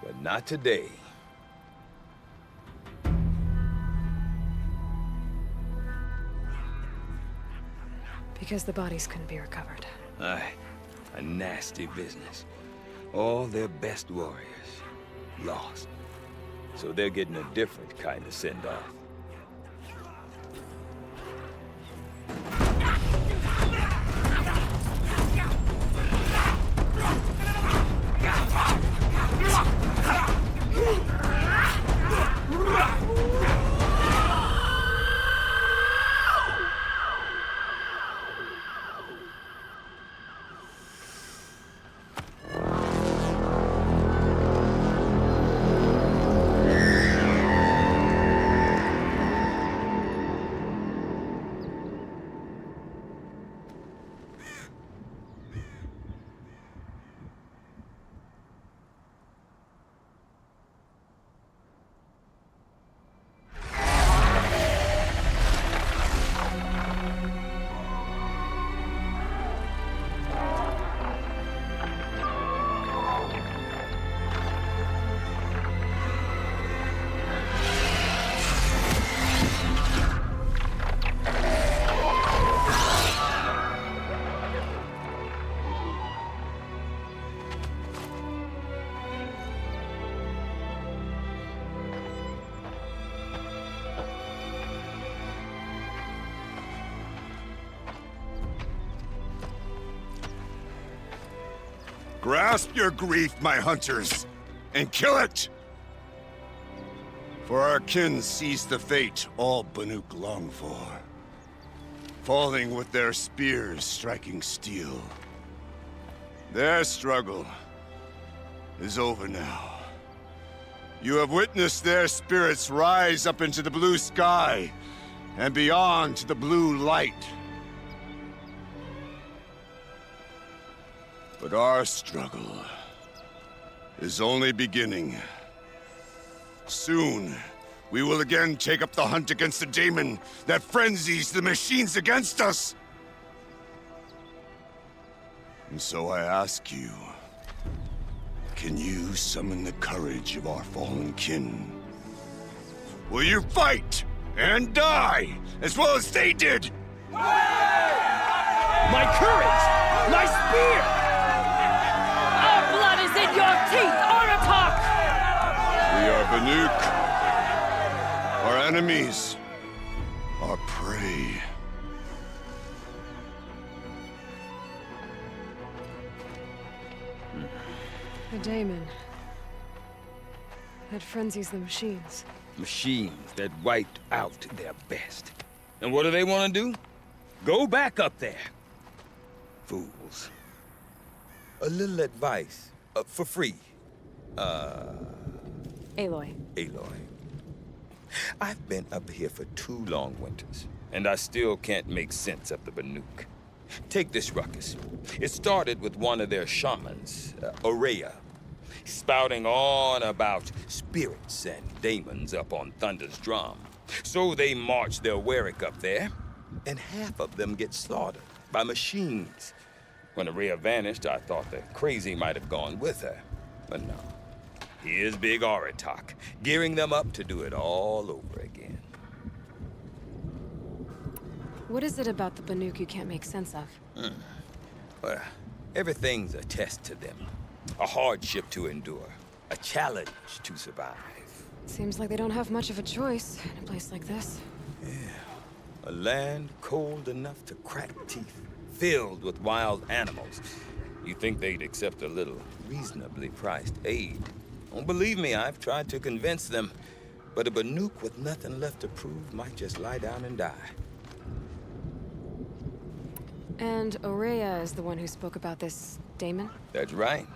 Speaker 15: But not today.
Speaker 1: Because the bodies couldn't be recovered.
Speaker 15: Aye, a nasty business. All their best warriors lost. So they're getting a different kind of send-off.
Speaker 16: Grasp your grief, my hunters, and kill it! For our kin sees the fate all Banuk long for. falling with their spears striking steel. Their struggle is over now. You have witnessed their spirits rise up into the blue sky and beyond to the blue light. But our struggle is only beginning. Soon, we will again take up the hunt against the demon that frenzies the machines against us. And so I ask you, can you summon the courage of our fallen kin? Will you fight and die as well as they did?
Speaker 4: My courage! My spear!
Speaker 11: Our blood is in your teeth, Aratak!
Speaker 16: We are Banuk. Our enemies are prey.
Speaker 1: The daemon. That frenzies the machines.
Speaker 15: Machines that wiped out their best. And what do they want to do? Go back up there. Fools. A little advice, for free.
Speaker 1: Aloy.
Speaker 15: Aloy. I've been up here for 2 long winters, and I still can't make sense of the Banuk. Take this ruckus. It started with one of their shamans, Aurea, spouting on about spirits and demons up on Thunder's drum. So they march their Warwick up there, and half of them get slaughtered by machines. When Aurea vanished, I thought the crazy might have gone with her, but no. Here's Big Aratak, gearing them up to do it all over again.
Speaker 1: What is it about the Banuk you can't make sense of?
Speaker 15: Well, everything's a test to them. A hardship to endure. A challenge to survive.
Speaker 1: Seems like they don't have much of a choice in a place like this.
Speaker 15: A land cold enough to crack teeth, filled with wild animals. You think they'd accept a little reasonably priced aid. Don't believe me, I've tried to convince them. But a Banuk with nothing left to prove might just lie down and die.
Speaker 1: And Aurea is the one who spoke about this daemon?
Speaker 15: That's right.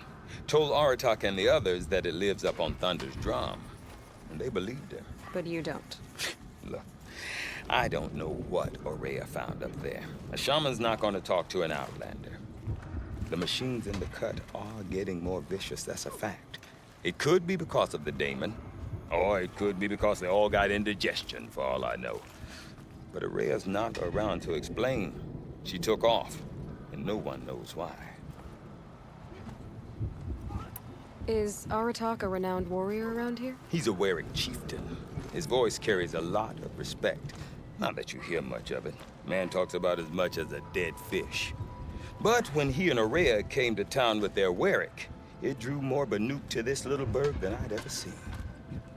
Speaker 15: Told Aratak and the others that it lives up on Thunder's drum. And they believed him.
Speaker 1: But you don't.
Speaker 15: Look, I don't know what Aurea found up there. A shaman's not going to talk to an outlander. The machines in the cut are getting more vicious, that's a fact. It could be because of the daemon, or it could be because they all got indigestion, for all I know. But Aurea's not around to explain. She took off, and no one knows why.
Speaker 1: Is Aratak a renowned warrior around here?
Speaker 15: He's a Warwick chieftain. His voice carries a lot of respect. Not that you hear much of it. Man talks about as much as a dead fish. But when he and Aurea came to town with their Warwick, it drew more Banuk to this little burg than I'd ever seen.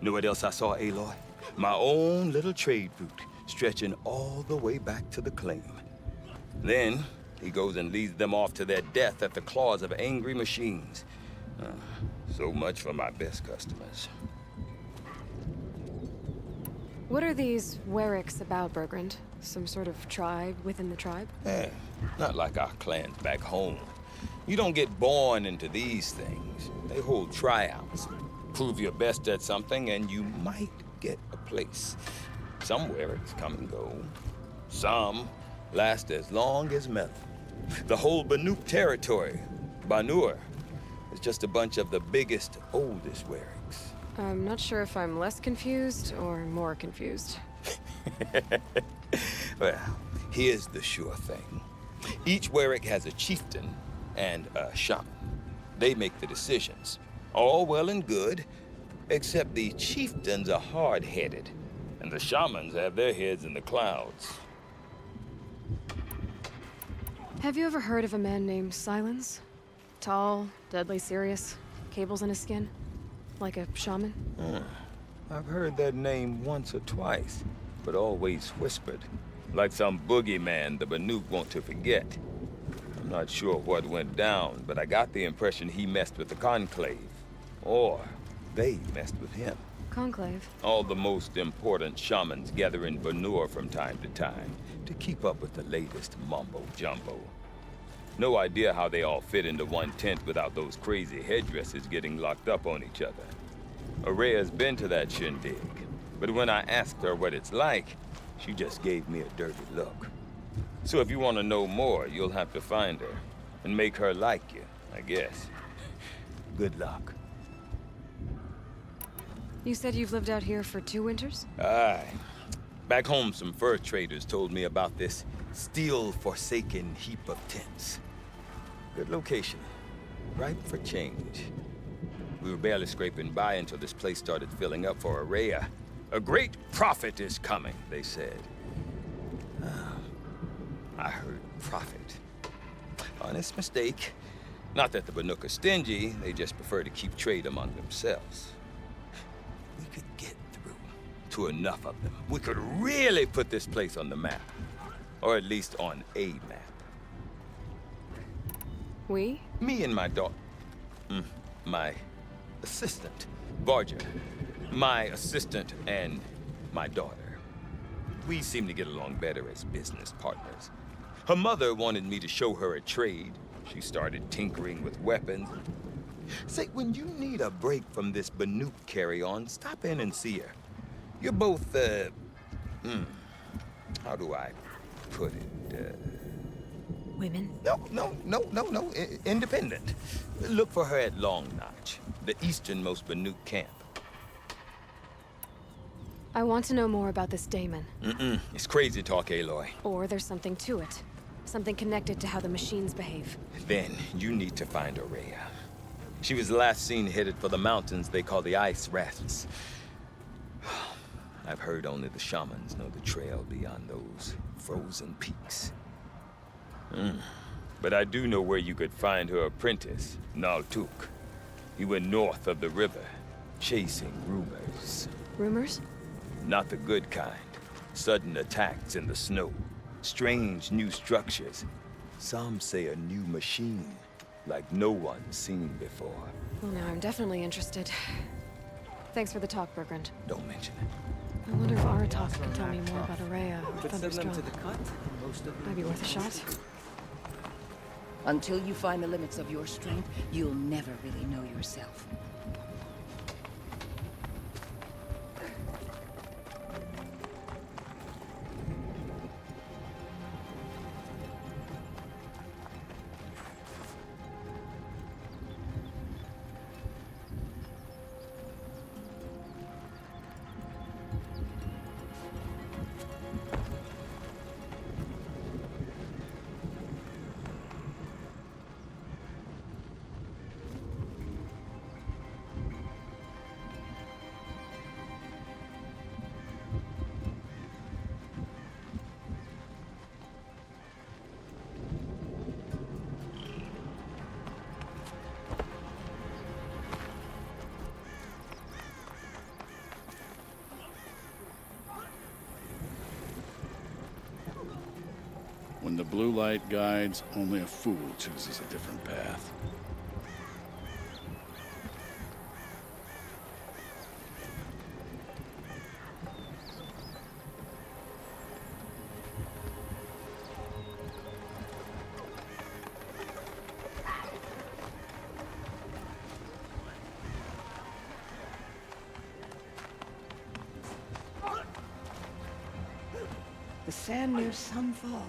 Speaker 15: Know what else I saw, Aloy? My own little trade route, stretching all the way back to the claim. Then, he goes and leads them off to their death at the claws of angry machines. So much for my best customers.
Speaker 1: What are these Warwicks about, Bergrand? Some sort of tribe within the tribe?
Speaker 15: Not like our clans back home. You don't get born into these things. They hold tryouts. Prove your best at something and you might get a place. Some Warwicks come and go. Some last as long as metal. The whole Banuk territory, Banur, is just a bunch of the biggest, oldest Warwicks.
Speaker 1: I'm not sure if I'm less confused or more confused.
Speaker 15: Well, here's the sure thing. Each Warwick has a chieftain and a shaman. They make the decisions. All well and good, except the chieftains are hard-headed, and the shamans have their heads in the clouds.
Speaker 1: Have you ever heard of a man named Silence? Tall, deadly serious, cables in his skin? Like a shaman?
Speaker 15: I've heard that name once or twice, but always whispered. Like some boogeyman the Banuk want to forget. I'm not sure what went down, but I got the impression he messed with the Conclave. Or they messed with him.
Speaker 1: Conclave?
Speaker 15: All the most important shamans gather in Banur from time to time to keep up with the latest mumbo-jumbo. No idea how they all fit into one tent without those crazy headdresses getting locked up on each other. Araya's been to that shindig, but when I asked her what it's like, she just gave me a dirty look. So if you want to know more, you'll have to find her and make her like you, I guess. Good luck.
Speaker 1: You said you've lived out here for 2 winters?
Speaker 15: Aye. Back home, some fur traders told me about this steel-forsaken heap of tents. Good location. Ripe for change. We were barely scraping by until this place started filling up for Araya. A great prophet is coming, they said. I heard prophet. Honest mistake. Not that the Banuk are stingy, they just prefer to keep trade among themselves. We could get through to enough of them. We could really put this place on the map. Or at least on a map.
Speaker 1: We?
Speaker 15: Me and my daughter. My assistant, Varja. My assistant and my daughter. We seem to get along better as business partners. Her mother wanted me to show her a trade. She started tinkering with weapons. Say, when you need a break from this Banuk carry-on, stop in and see her. You're both, how do I put it?
Speaker 1: Women?
Speaker 15: No. Independent. Look for her at Long Notch, the easternmost Banuk camp.
Speaker 1: I want to know more about this daemon.
Speaker 15: It's crazy talk, Aloy.
Speaker 1: Or there's something to it. Something connected to how the machines behave.
Speaker 15: Then you need to find Araya. She was last seen headed for the mountains they call the Ice Rafts. I've heard only the shamans know the trail beyond those frozen peaks. But I do know where you could find her apprentice, Naltuk. He went north of the river, chasing rumors.
Speaker 1: Rumors?
Speaker 15: Not the good kind. Sudden attacks in the snow. Strange new structures. Some say a new machine, like no one's seen before.
Speaker 1: Well, now I'm definitely interested. Thanks for the talk, Bergrand.
Speaker 15: Don't mention it.
Speaker 1: I wonder if Aratok can tell me more about Araya or
Speaker 4: But send them
Speaker 1: Thunderstone.
Speaker 4: to the cut, and most of them
Speaker 1: Might be worth a shot.
Speaker 12: Until you find the limits of your strength, you'll never really know yourself.
Speaker 14: When the blue light guides, only a fool chooses a different path.
Speaker 12: The sand near Sunfall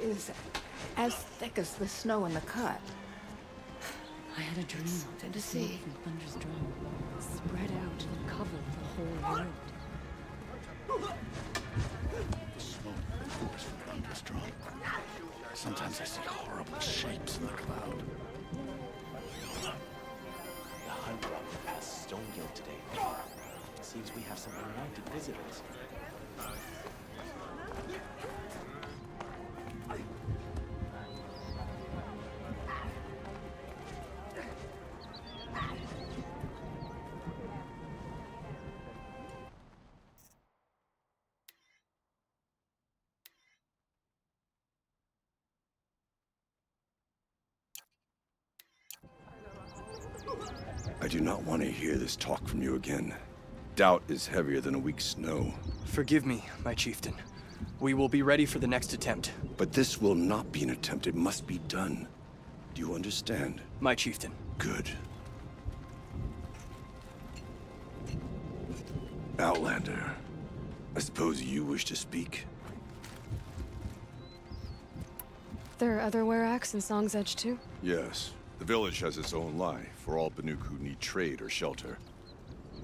Speaker 12: is as thick as the snow in the cut.
Speaker 11: I had a dream.
Speaker 12: Something to see.
Speaker 11: From Thunder's drum, spread out and covered the whole world.
Speaker 14: The smoke pours from Thunder's drum. Sometimes I see horrible shapes in the cloud.
Speaker 17: The hunt brought me past Stonehill today. Seems we have some unwanted visitors.
Speaker 16: I do not want to hear this talk from you again. Doubt is heavier than a week's snow.
Speaker 18: Forgive me, my chieftain. We will be ready for the next attempt.
Speaker 16: But this will not be an attempt. It must be done. Do you understand?
Speaker 18: My chieftain.
Speaker 16: Good. Outlander, I suppose you wish to speak?
Speaker 1: There are other Weraks in Song's Edge too?
Speaker 16: Yes. The village has its own life for all Banuk who need trade or shelter.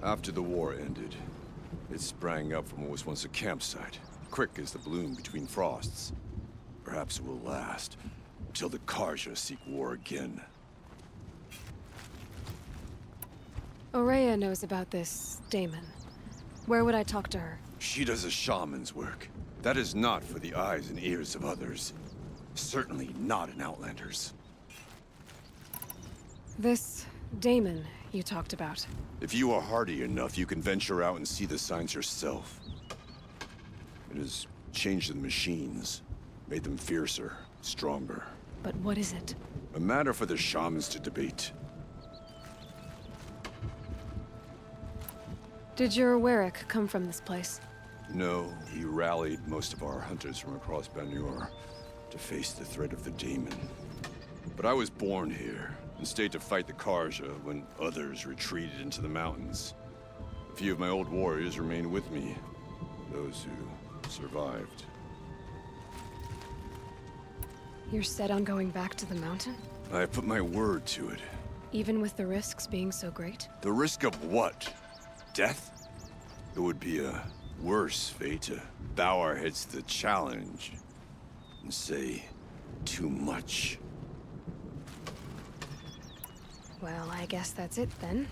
Speaker 16: After the war ended, it sprang up from what was once a campsite, quick as the bloom between frosts. Perhaps it will last until the Karja seek war again.
Speaker 1: Aurea knows about this Damon. Where would I talk to her?
Speaker 16: She does a shaman's work. That is not for the eyes and ears of others. Certainly not an Outlander's.
Speaker 1: This Damon you talked about.
Speaker 16: If you are hardy enough, you can venture out and see the signs yourself. It has changed the machines, made them fiercer, stronger.
Speaker 1: But what is it?
Speaker 16: A matter for the shamans to debate.
Speaker 1: Did your Werak come from this place?
Speaker 16: No, he rallied most of our hunters from across Banur to face the threat of the Daemon. But I was born here, and stayed to fight the Karja when others retreated into the mountains. A few of my old warriors remained with me, those who survived.
Speaker 1: You're set on going back to the mountain?
Speaker 16: I put my word to it.
Speaker 1: Even with the risks being so great?
Speaker 16: The risk of what? Death? It would be a worse fate to bow our heads to the challenge and say too much.
Speaker 1: Well, I guess that's it then.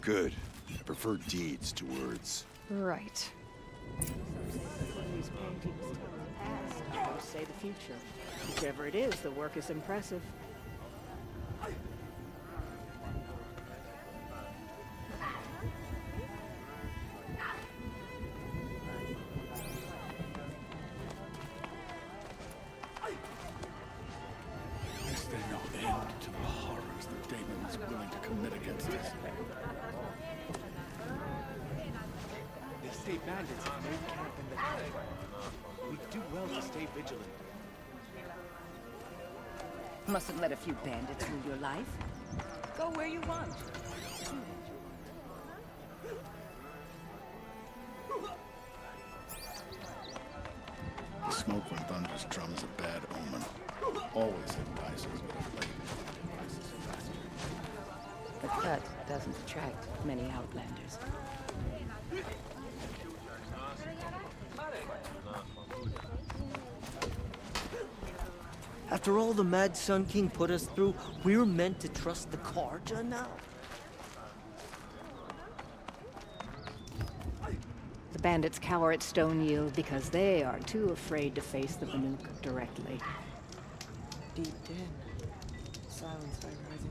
Speaker 16: Good. I prefer deeds to words.
Speaker 1: Right.
Speaker 12: These paintings tell the past, others say the future. Whichever it is, the work is impressive.
Speaker 14: Is there no end to the horrors the Daemon is willing to commit against us?
Speaker 17: The state bandits have made camp in the town. We do well to stay vigilant.
Speaker 12: Mustn't let a few bandits rule your life. Go where you want.
Speaker 14: The smoke from Thunder's drum is a bad omen. Always entices, but of late, entices faster.
Speaker 12: The cut doesn't attract many Outlanders.
Speaker 19: After all the Mad Sun King put us through, we're meant to trust the Karja now?
Speaker 11: The bandits cower at Stone Yield because they are too afraid to face the Banuk directly.
Speaker 12: Deep in, silenced by rising